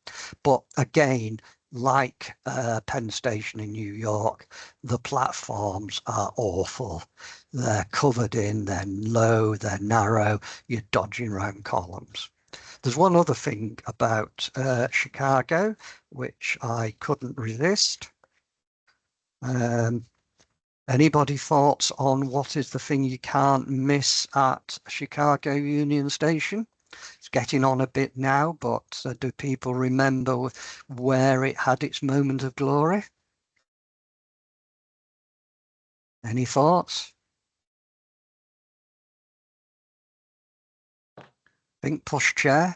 But again, like Penn Station in New York, the platforms are awful. They're covered in, they're low, they're narrow, you're dodging around columns. There's one other thing about Chicago, which I couldn't resist. Anybody thoughts on what is the thing you can't miss at Chicago Union Station? It's getting on a bit now, but do people remember where it had its moment of glory? Any thoughts? Think pushchair?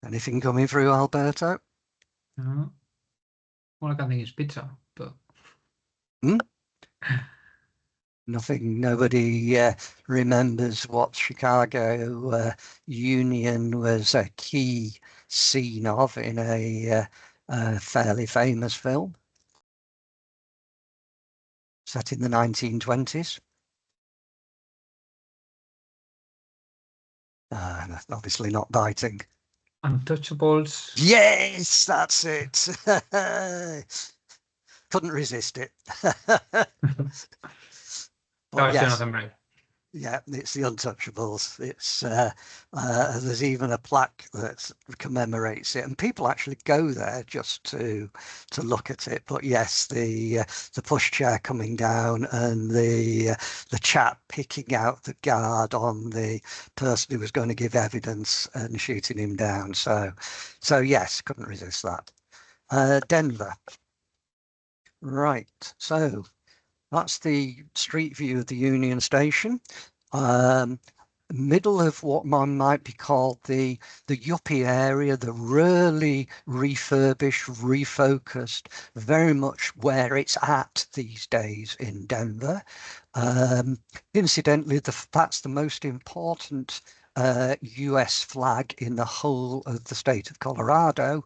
Anything coming through, Alberto? All I can think is pizza, but Nothing. Nobody remembers what Chicago Union was a key scene of in a fairly famous film set in the 1920s. Obviously not biting. Untouchables. Yes, that's it. Couldn't resist it. But yes, Jonathan Brave. yeah, it's the Untouchables. It's there's even a plaque that commemorates it, and people actually go there just to look at it. But yes, the pushchair coming down and the chap picking out the guard on the person who was going to give evidence and shooting him down. So yes, couldn't resist that. Denver. Right, so that's the street view of the Union Station. Middle of what might be called the yuppie area, the really refurbished, refocused, very much where it's at these days in Denver. Incidentally, that's the most important US flag in the whole of the state of Colorado,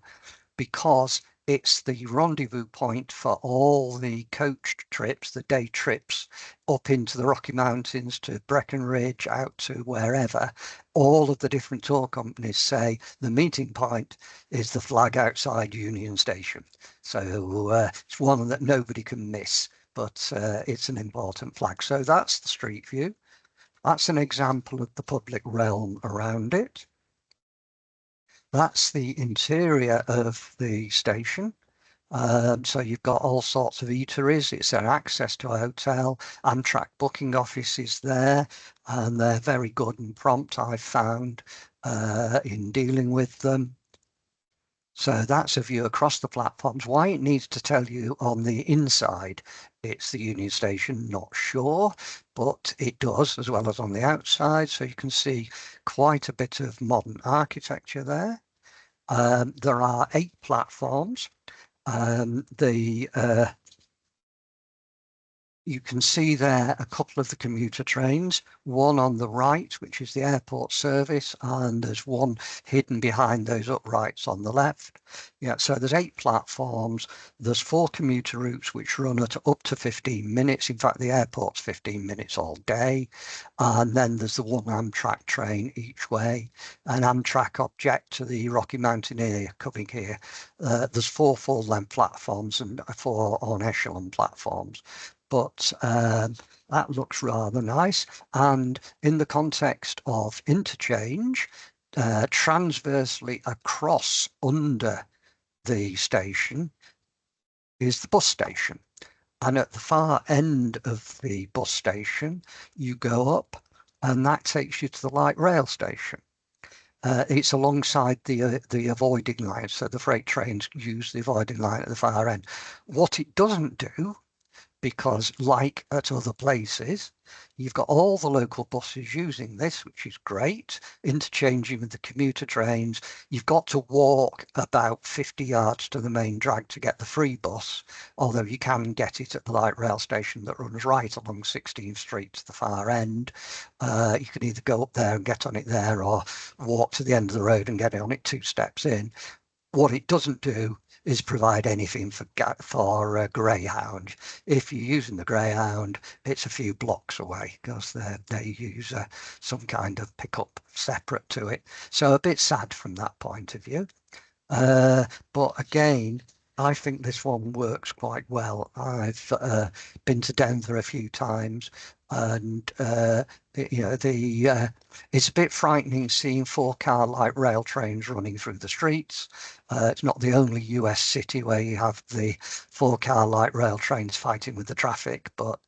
because it's the rendezvous point for all the coach trips, the day trips up into the Rocky Mountains to Breckenridge, out to wherever. All of the different tour companies say the meeting point is the flag outside Union Station. So it's one that nobody can miss, but it's an important flag. So that's the street view. That's an example of the public realm around it. That's the interior of the station. So you've got all sorts of eateries. It's their access to a hotel. Amtrak booking office is there, and they're very good and prompt, I've found, in dealing with them. So that's a view across the platforms. Why it needs to tell you on the inside it's the Union Station, not sure, but it does, as well as on the outside. So you can see quite a bit of modern architecture there. There are 8 platforms. You can see there a couple of the commuter trains, one on the right, which is the airport service, and there's one hidden behind those uprights on the left. Yeah, so there's 8 platforms. There's 4 commuter routes which run at up to 15 minutes. In fact, the airport's 15 minutes all day. And then there's the one Amtrak train each way. An Amtrak object to the Rocky Mountaineer coming here. There's 4 full-length platforms and 4 on echelon platforms. But that looks rather nice. And in the context of interchange, transversely across under the station is the bus station. And at the far end of the bus station, you go up and that takes you to the light rail station. It's alongside the avoiding line, so the freight trains use the avoiding line at the far end. What it doesn't do, because like at other places, you've got all the local buses using this, which is great, interchanging with the commuter trains. You've got to walk about 50 yards to the main drag to get the free bus, although you can get it at the light rail station that runs right along 16th Street to the far end. You can either go up there and get on it there, or walk to the end of the road and get on it 2 steps in. What it doesn't do is provide anything for Greyhound. If you're using the Greyhound, it's a few blocks away because they use some kind of pickup separate to it. So a bit sad from that point of view. But again, I think this one works quite well. I've been to Denver a few times, and it's a bit frightening seeing 4-car light rail trains running through the streets. It's not the only US city where you have the 4-car light rail trains fighting with the traffic, but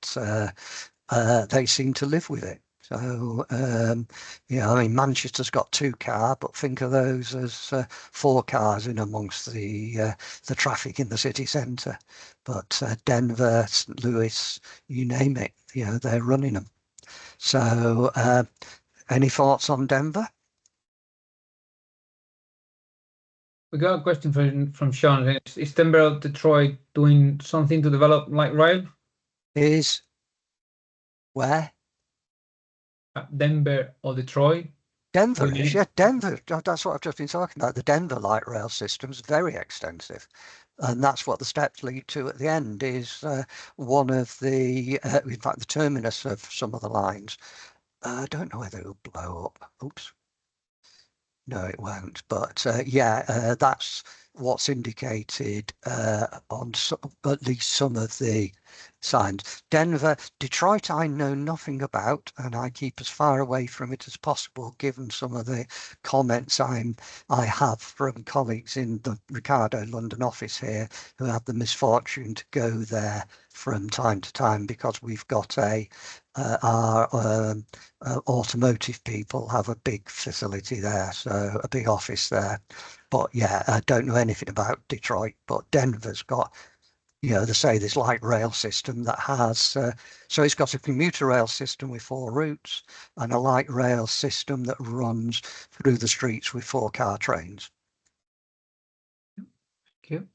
they seem to live with it. So, I mean, Manchester's got 2-car, but think of those as 4 cars in amongst the traffic in the city centre. But Denver, St. Louis, you name it, they're running them. So, any thoughts on Denver? We got a question from Sean. Is Denver or Detroit doing something to develop light rail? Is where? Denver or Detroit? Denver is, yeah, Denver. That's what I've just been talking about. The Denver light rail system is very extensive. And that's what the steps lead to at the end is one of the, in fact, the terminus of some of the lines. I don't know whether it'll blow up. Oops. No, it won't. But that's what's indicated on at least some of the signs. Denver, Detroit, I know nothing about, and I keep as far away from it as possible, given some of the comments I have from colleagues in the Ricardo London office here who have the misfortune to go there from time to time because we've got our automotive people have a big facility there, so a big office there. But yeah, I don't know anything about Detroit, but Denver's got, they say this light rail system that has, so it's got a commuter rail system with 4 routes and a light rail system that runs through the streets with 4-car trains. Thank you.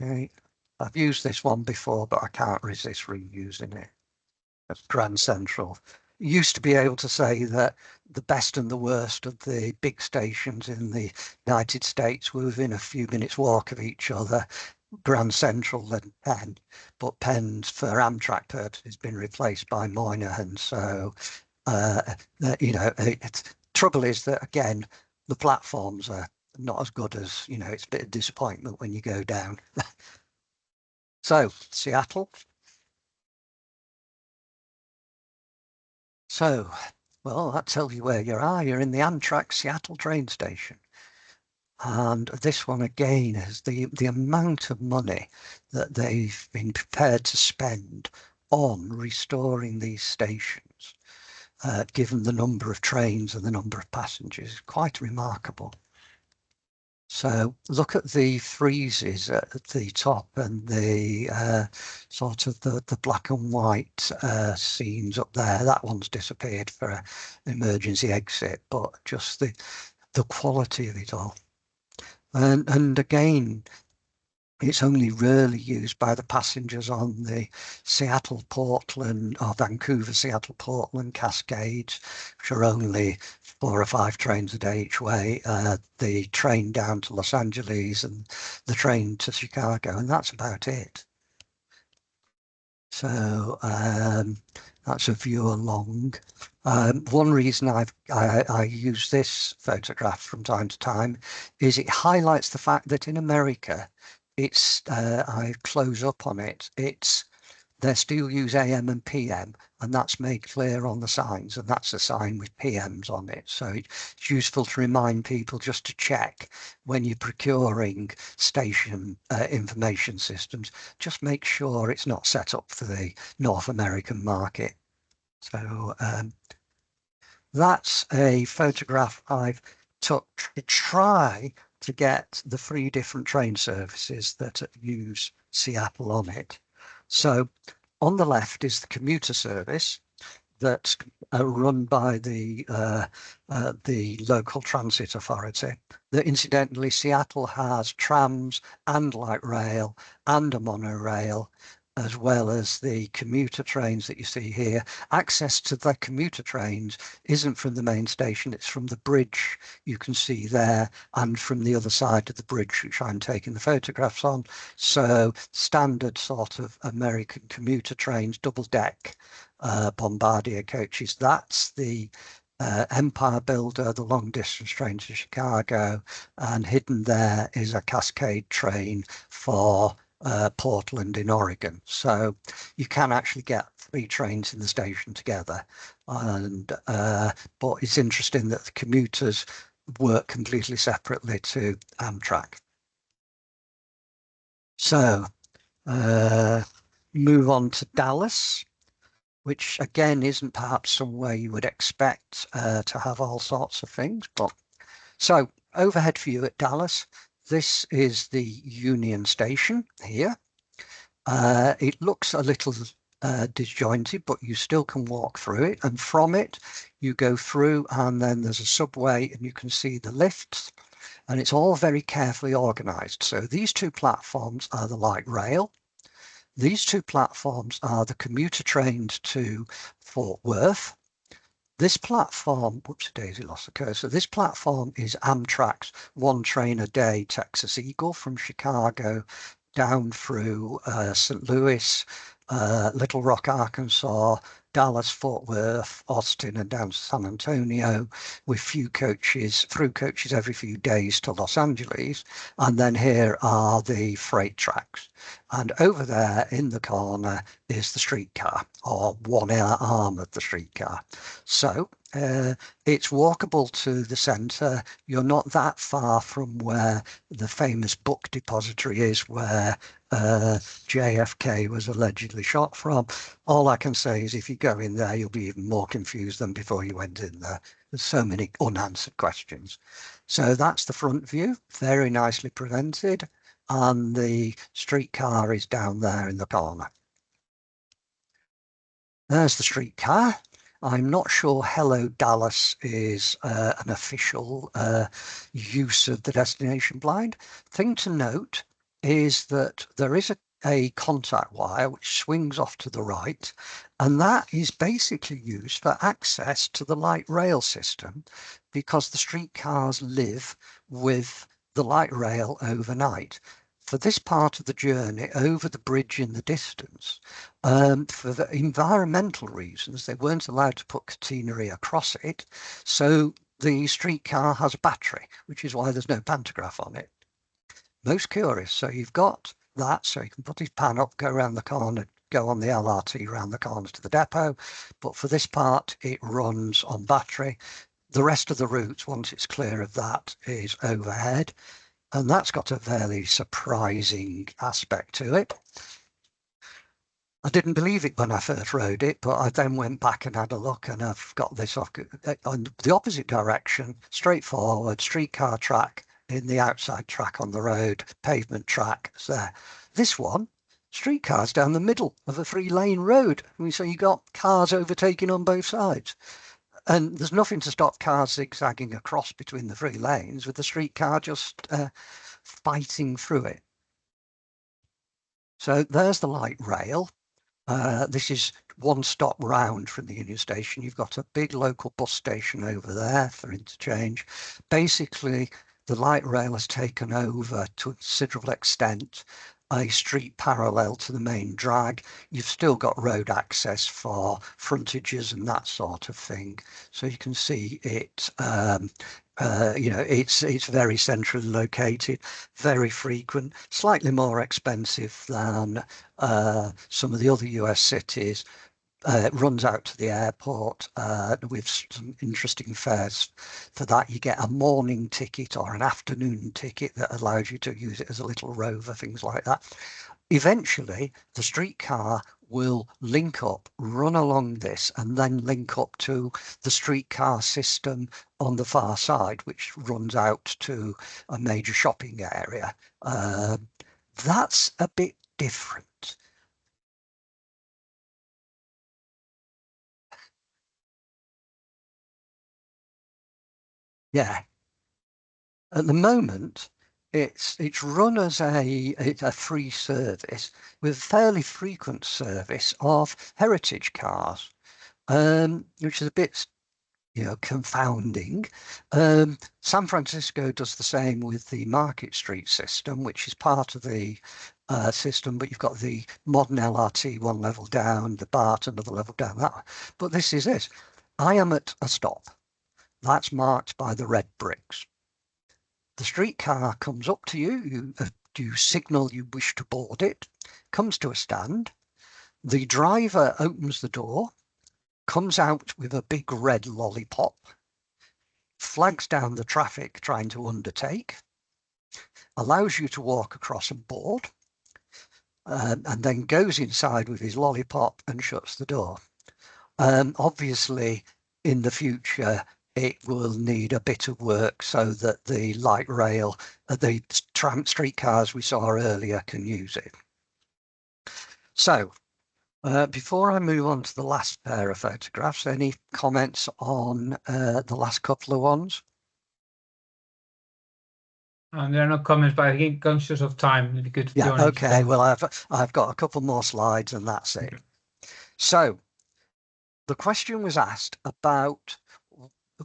Okay. I've used this one before, but I can't resist reusing it. That's Grand Central. You used to be able to say that the best and the worst of the big stations in the United States were within a few minutes walk of each other. Grand Central and Penn, but Penn's for Amtrak purposes has been replaced by Moynihan. So, trouble is that again, the platforms are not as good as, it's a bit of disappointment when you go down. So, Seattle. So, well, that tells you where you are. You're in the Amtrak Seattle train station. And this one again is the amount of money that they've been prepared to spend on restoring these stations, given the number of trains and the number of passengers, quite remarkable. So look at the friezes at the top and the sort of the black and white scenes up there. That one's disappeared for an emergency exit, but just the quality of it all. And again, It's only rarely used by the passengers on the Seattle, Portland, or Vancouver, Seattle, Portland Cascades, which are only 4 or 5 trains a day each way. The train down to Los Angeles and the train to Chicago, and that's about it. So that's a view along. One reason I use this photograph from time to time is it highlights the fact that in America, it's I close up on it. They still use AM and PM, and that's made clear on the signs, and that's a sign with PMs on it. So it's useful to remind people just to check when you're procuring station information systems, just make sure it's not set up for the North American market. So that's a photograph I've took to try to get the 3 different train services that use Seattle on it. So on the left is the commuter service that's run by the local transit authority. That incidentally, Seattle has trams and light rail and a monorail, as well as the commuter trains that you see here. Access to the commuter trains isn't from the main station, it's from the bridge you can see there and from the other side of the bridge, which I'm taking the photographs on. So standard sort of American commuter trains, double deck Bombardier coaches. That's the Empire Builder, the long distance train to Chicago, and hidden there is a Cascade train for Portland in Oregon. So you can actually get 3 trains in the station together. And but it's interesting that the commuters work completely separately to Amtrak. So move on to Dallas, which again isn't perhaps somewhere you would expect to have all sorts of things. But so overhead view at Dallas. This is the Union Station here. It looks a little disjointed, but you still can walk through it. And from it, you go through and then there's a subway and you can see the lifts. And it's all very carefully organized. So these 2 platforms are the light rail. These 2 platforms are the commuter trains to Fort Worth. This platform, whoops, Daisy lost the cursor. This platform is Amtrak's 1 train a day Texas Eagle from Chicago down through St. Louis, Little Rock, Arkansas, Dallas, Fort Worth, Austin, and down to San Antonio, with through coaches every few days to Los Angeles. And then here are the freight tracks. And over there in the corner is the streetcar, or one arm of the streetcar. So it's walkable to the centre. You're not that far from where the famous book depository is, where JFK was allegedly shot from. All I can say is if you go in there, you'll be even more confused than before you went in there. There's so many unanswered questions. So that's the front view, very nicely presented. And the streetcar is down there in the corner. There's the streetcar. I'm not sure Hello Dallas is an official use of the destination blind. Thing to note is that there is a contact wire which swings off to the right, and that is basically used for access to the light rail system because the streetcars live with the light rail overnight. For this part of the journey over the bridge in the distance, for the environmental reasons, they weren't allowed to put catenary across it. So the streetcar has a battery, which is why there's no pantograph on it. Most curious. So you've got that, so you can put his pan up, go around the corner, go on the LRT around the corner to the depot. But for this part, it runs on battery. The rest of the route, once it's clear of that, is overhead. And that's got a fairly surprising aspect to it. I didn't believe it when I first rode it, but I then went back and had a look, and I've got this off on the opposite direction, straightforward, streetcar track in the outside track on the road, pavement track there. This one, streetcars down the middle of a 3-lane road. I mean, so you got cars overtaking on both sides. And there's nothing to stop cars zigzagging across between the 3 lanes with the streetcar just fighting through it. So there's the light rail. This is one stop round from the Union Station. You've got a big local bus station over there for interchange. Basically, the light rail has taken over to a considerable extent a street parallel to the main drag. You've still got road access for frontages and that sort of thing. So you can see it, it's very centrally located, very frequent, slightly more expensive than some of the other US cities. It runs out to the airport with some interesting fares. For that, you get a morning ticket or an afternoon ticket that allows you to use it as a little rover, things like that. Eventually, the streetcar will link up, run along this, and then link up to the streetcar system on the far side, which runs out to a major shopping area. That's a bit different. Yeah. At the moment, it's run as a free service with fairly frequent service of heritage cars, which is a bit, confounding. San Francisco does the same with the Market Street system, which is part of the system, but you've got the modern LRT one level down, the BART another level down that way. But this is it. I am at a stop. That's marked by the red bricks. The streetcar comes up to you, you signal you wish to board it, comes to a stand. The driver opens the door, comes out with a big red lollipop, flags down the traffic trying to undertake, allows you to walk across and board, and then goes inside with his lollipop and shuts the door. Obviously, in the future, it will need a bit of work so that the light rail, the streetcars we saw earlier can use it. So before I move on to the last pair of photographs, any comments on the last couple of ones? There are no comments, but I think conscious of time, it'd be good to Yeah, go on. okay. Well, I've got a couple more slides and that's it. Okay. So the question was asked about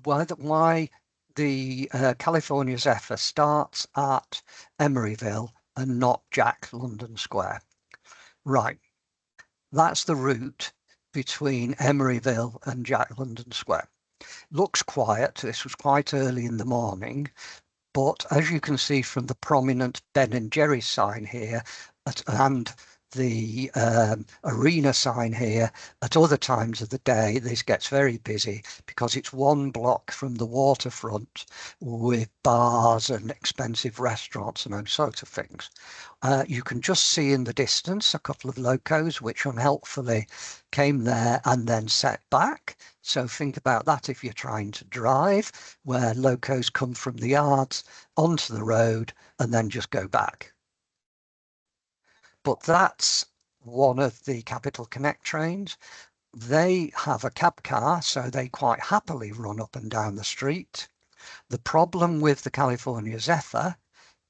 why the California Zephyr starts at Emeryville and not Jack London Square. Right, that's the route between Emeryville and Jack London Square. Looks quiet. This was quite early in the morning, but as you can see from the prominent Ben and Jerry sign here and the arena sign here, at other times of the day, this gets very busy because it's one block from the waterfront with bars and expensive restaurants and those sorts of things. You can just see in the distance a couple of locos, which unhelpfully came there and then set back. So think about that if you're trying to drive, where locos come from the yards onto the road and then just go back. But that's one of the Capital Connect trains. They have a cab car, so they quite happily run up and down the street. The problem with the California Zephyr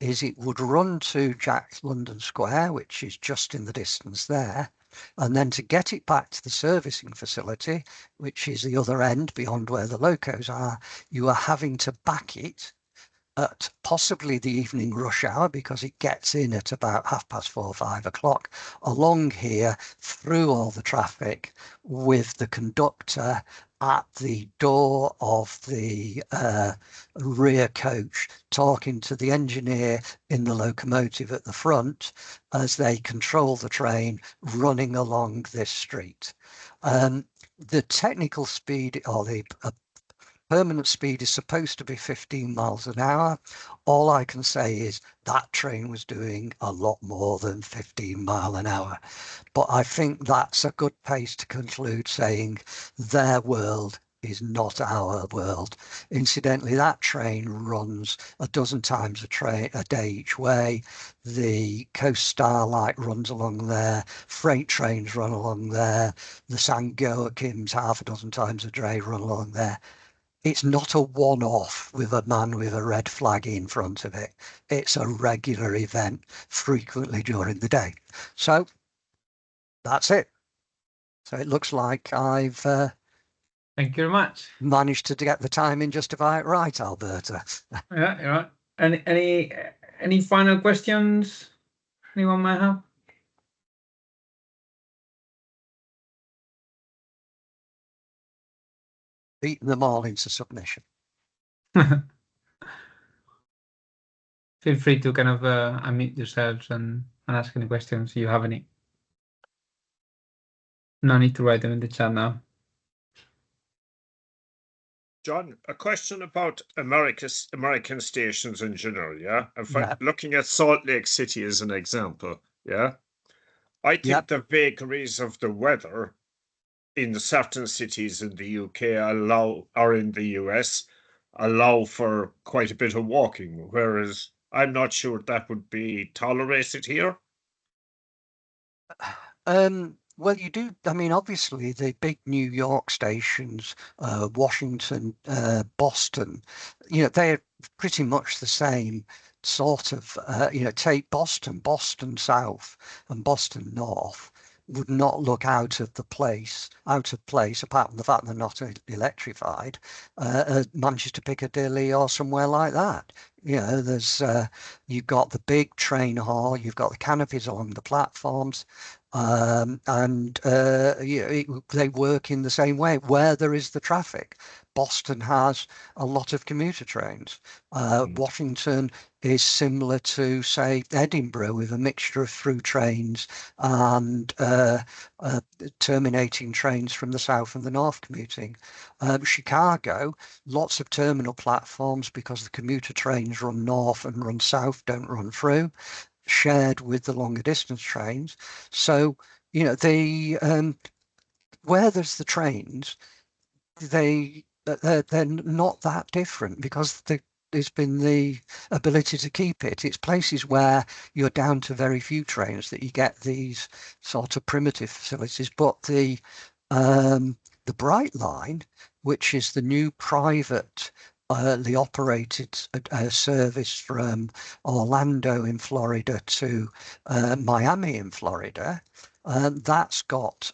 is it would run to Jack London Square, which is just in the distance there. And then to get it back to the servicing facility, which is the other end beyond where the locos are, you are having to back it at possibly the evening rush hour because it gets in at about 4:30, 5 o'clock along here through all the traffic with the conductor at the door of the rear coach talking to the engineer in the locomotive at the front as they control the train running along this street. The technical speed or the permanent speed is supposed to be 15 miles an hour. All I can say is that train was doing a lot more than 15 miles an hour. But I think that's a good pace to conclude saying their world is not our world. Incidentally, that train runs a dozen times a day each way. The Coast Starlight runs along there. Freight trains run along there. The San Joaquim's half a dozen times a day run along there. it's not a one-off with a man with a red flag in front of it. It's a regular event, frequently during the day. So that's it. So it looks like I've Thank you very much. managed to get the timing just about right, Alberta. Yeah, you're right. Any final questions anyone might have? Beating them all into submission. Feel free to kind of unmute yourselves and ask any questions if you have any. No need to write them in the chat now. John, a question about American stations in general, yeah? Yeah. Looking at Salt Lake City as an example, yeah? I think Yep. the vagaries of the weather in the certain cities in the UK or in the US allow for quite a bit of walking, whereas I'm not sure that would be tolerated here. Well, you do. I mean, obviously, the big New York stations, Washington, Boston, they're pretty much the same sort of, take Boston South and Boston North would not look out of place, apart from the fact they're not electrified, Manchester Piccadilly or somewhere like that. There's you've got the big train hall, you've got the canopies along the platforms. And they work in the same way where there is the traffic. Boston has a lot of commuter trains. Washington is similar to, say, Edinburgh, with a mixture of through trains and terminating trains from the south and the north commuting. Chicago, lots of terminal platforms because the commuter trains run north and run south, don't run through, shared with the longer distance trains. So, where there's the trains, they're not that different because there's been the ability to keep it. It's places where you're down to very few trains that you get these sort of primitive facilities. But the Bright Line, which is the new private operated service from Orlando in Florida to Miami in Florida. That's got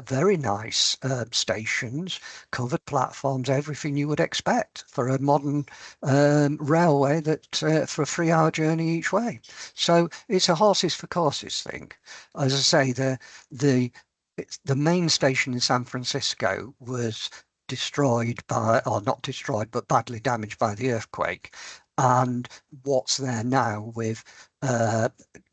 very nice stations, covered platforms, everything you would expect for a modern railway that for a 3-hour journey each way. So it's a horses for courses thing. As I say, the main station in San Francisco was destroyed not destroyed, but badly damaged by the earthquake. And what's there now with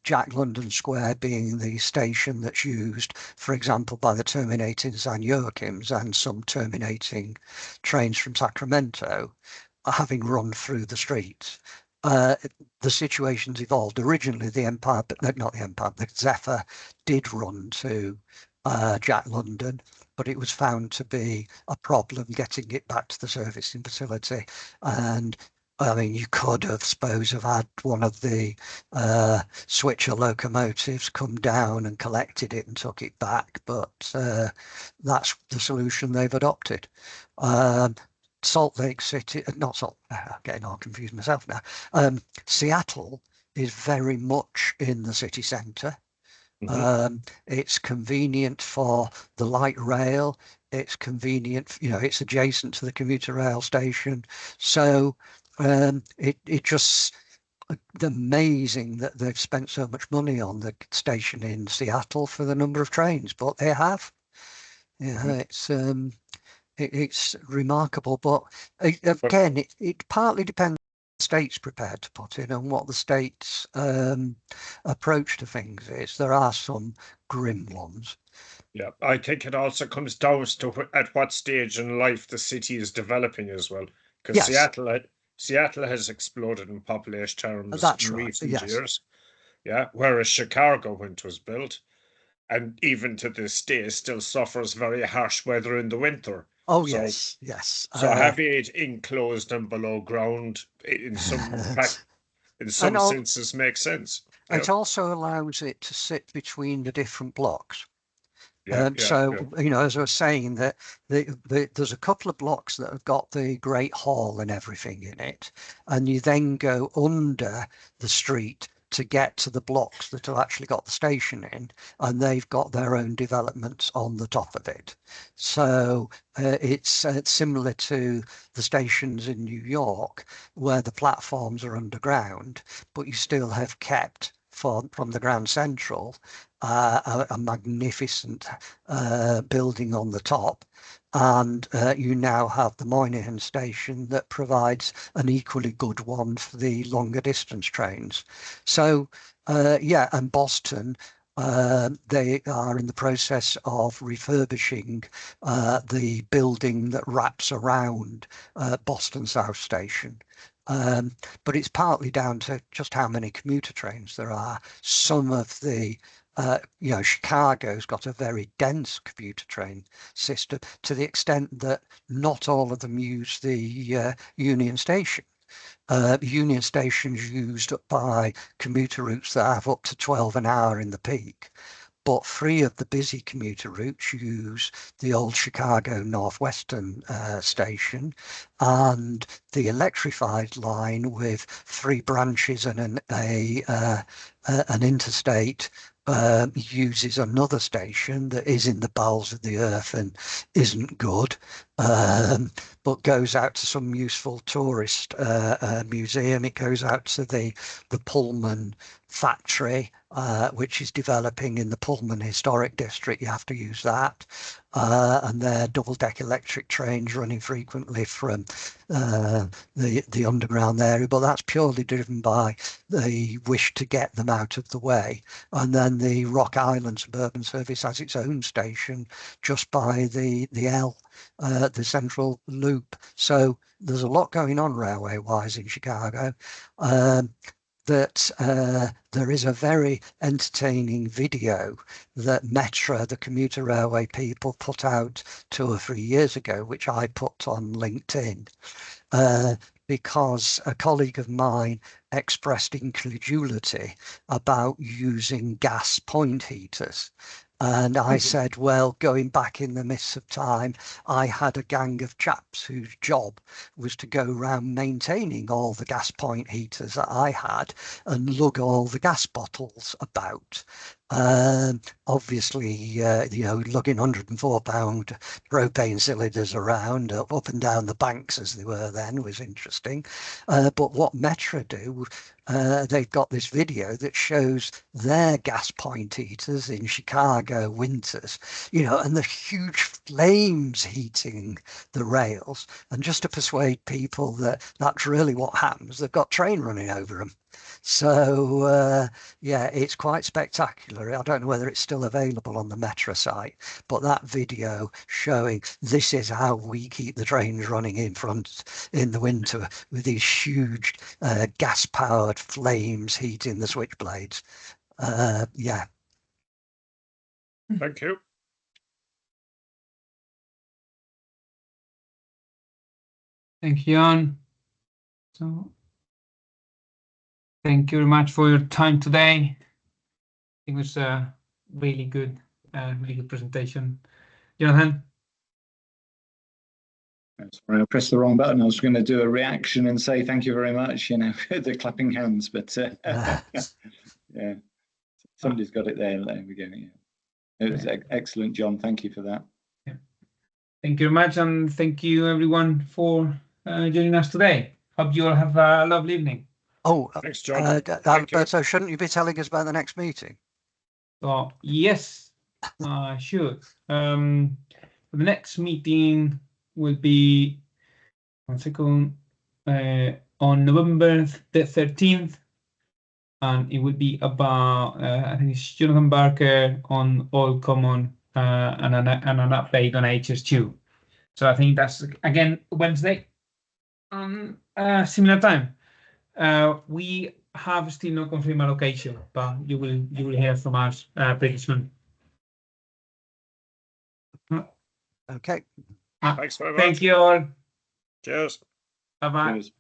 Jack London Square being the station that's used, for example, by the terminating San Joachim's and some terminating trains from Sacramento, having run through the streets. The situation's evolved. Originally, the Zephyr did run to Jack London, but it was found to be a problem getting it back to the servicing facility. And I mean, you could have, suppose, have had one of the switcher locomotives come down and collected it and took it back, but that's the solution they've adopted. Salt Lake City, getting all confused myself now. Seattle is very much in the city centre. It's convenient for the light rail. It's convenient, it's adjacent to the commuter rail station. So it just amazing that they've spent so much money on the station in Seattle for the number of trains, but they have. It's remarkable, but again, it partly depends what the state's prepared to put in and what the state's approach to things is. There are some grim ones. Yeah, I think it also comes down to at what stage in life the city is developing as well. Because yes. Seattle has exploded in population terms That's in right. recent years. Yeah, whereas Chicago, when it was built, and even to this day, still suffers very harsh weather in the winter. Oh, so, yes. So having it enclosed and below ground in some senses makes sense. It also allows it to sit between the different blocks. You know, as I was saying, that there's a couple of blocks that have got the Great Hall and everything in it, and you then go under the street to get to the blocks that have actually got the station in, and they've got their own developments on the top of it. So it's similar to the stations in New York, where the platforms are underground, but you still have kept from the Grand Central a magnificent building on the top, and you now have the Moynihan station that provides an equally good one for the longer distance trains. So yeah, and Boston, they are in the process of refurbishing the building that wraps around Boston South Station. But it's partly down to just how many commuter trains there are. Some of the you know, Chicago's got a very dense commuter train system, to the extent that not all of them use the Union Station. Union Station's used by commuter routes that have up to 12 an hour in the peak. But 3 of the busy commuter routes use the old Chicago Northwestern station, and the electrified line with 3 branches and an interstate uses another station that is in the bowels of the earth and isn't good, but goes out to some useful tourist museum. It goes out to the Pullman factory, which is developing in the Pullman Historic District. You have to use that. And they're double-deck electric trains running frequently from the underground area, but that's purely driven by the wish to get them out of the way. And then the Rock Island Suburban Service has its own station just by the Central Loop. So there's a lot going on railway-wise in Chicago. That there is a very entertaining video that Metra, the commuter railway people, put out 2 or 3 years ago, which I put on LinkedIn, because a colleague of mine expressed incredulity about using gas point heaters. And I said, well, going back in the mists of time, I had a gang of chaps whose job was to go around maintaining all the gas point heaters that I had and lug all the gas bottles about. Obviously, you know, lugging 104-pound propane cylinders around up and down the banks as they were then was interesting. But what Metra do, they've got this video that shows their gas point heaters in Chicago winters, you know, and the huge flames heating the rails. And just to persuade people that that's really what happens, they've got train running over them. So yeah, it's quite spectacular. I don't know whether it's still available on the Metra site, but that video showing this is how we keep the trains running in the winter with these huge gas-powered flames heating the switchblades. Yeah. Thank you. Thank you, Jan. So, thank you very much for your time today. It was a really good presentation. Jonathan? Sorry, I pressed the wrong button. I was going to do a reaction and say thank you very much, you know, the clapping hands, but yeah, somebody's got it there. There we go. Yeah. It was excellent, John. Thank you for that. Yeah. Thank you very much, and thank you everyone for joining us today. Hope you all have a lovely evening. Oh, thanks, John. So shouldn't you be telling us about the next meeting? So yes, sure. The next meeting will be, one second, on November the 13th, and it will be about I think it's Jonathan Barker on All Common and an update on HS2. So I think that's again Wednesday, similar time. We have still not confirmed a location, but you will hear from us pretty soon. Okay. Thanks very much. Thank you all. Cheers. Bye bye. Cheers.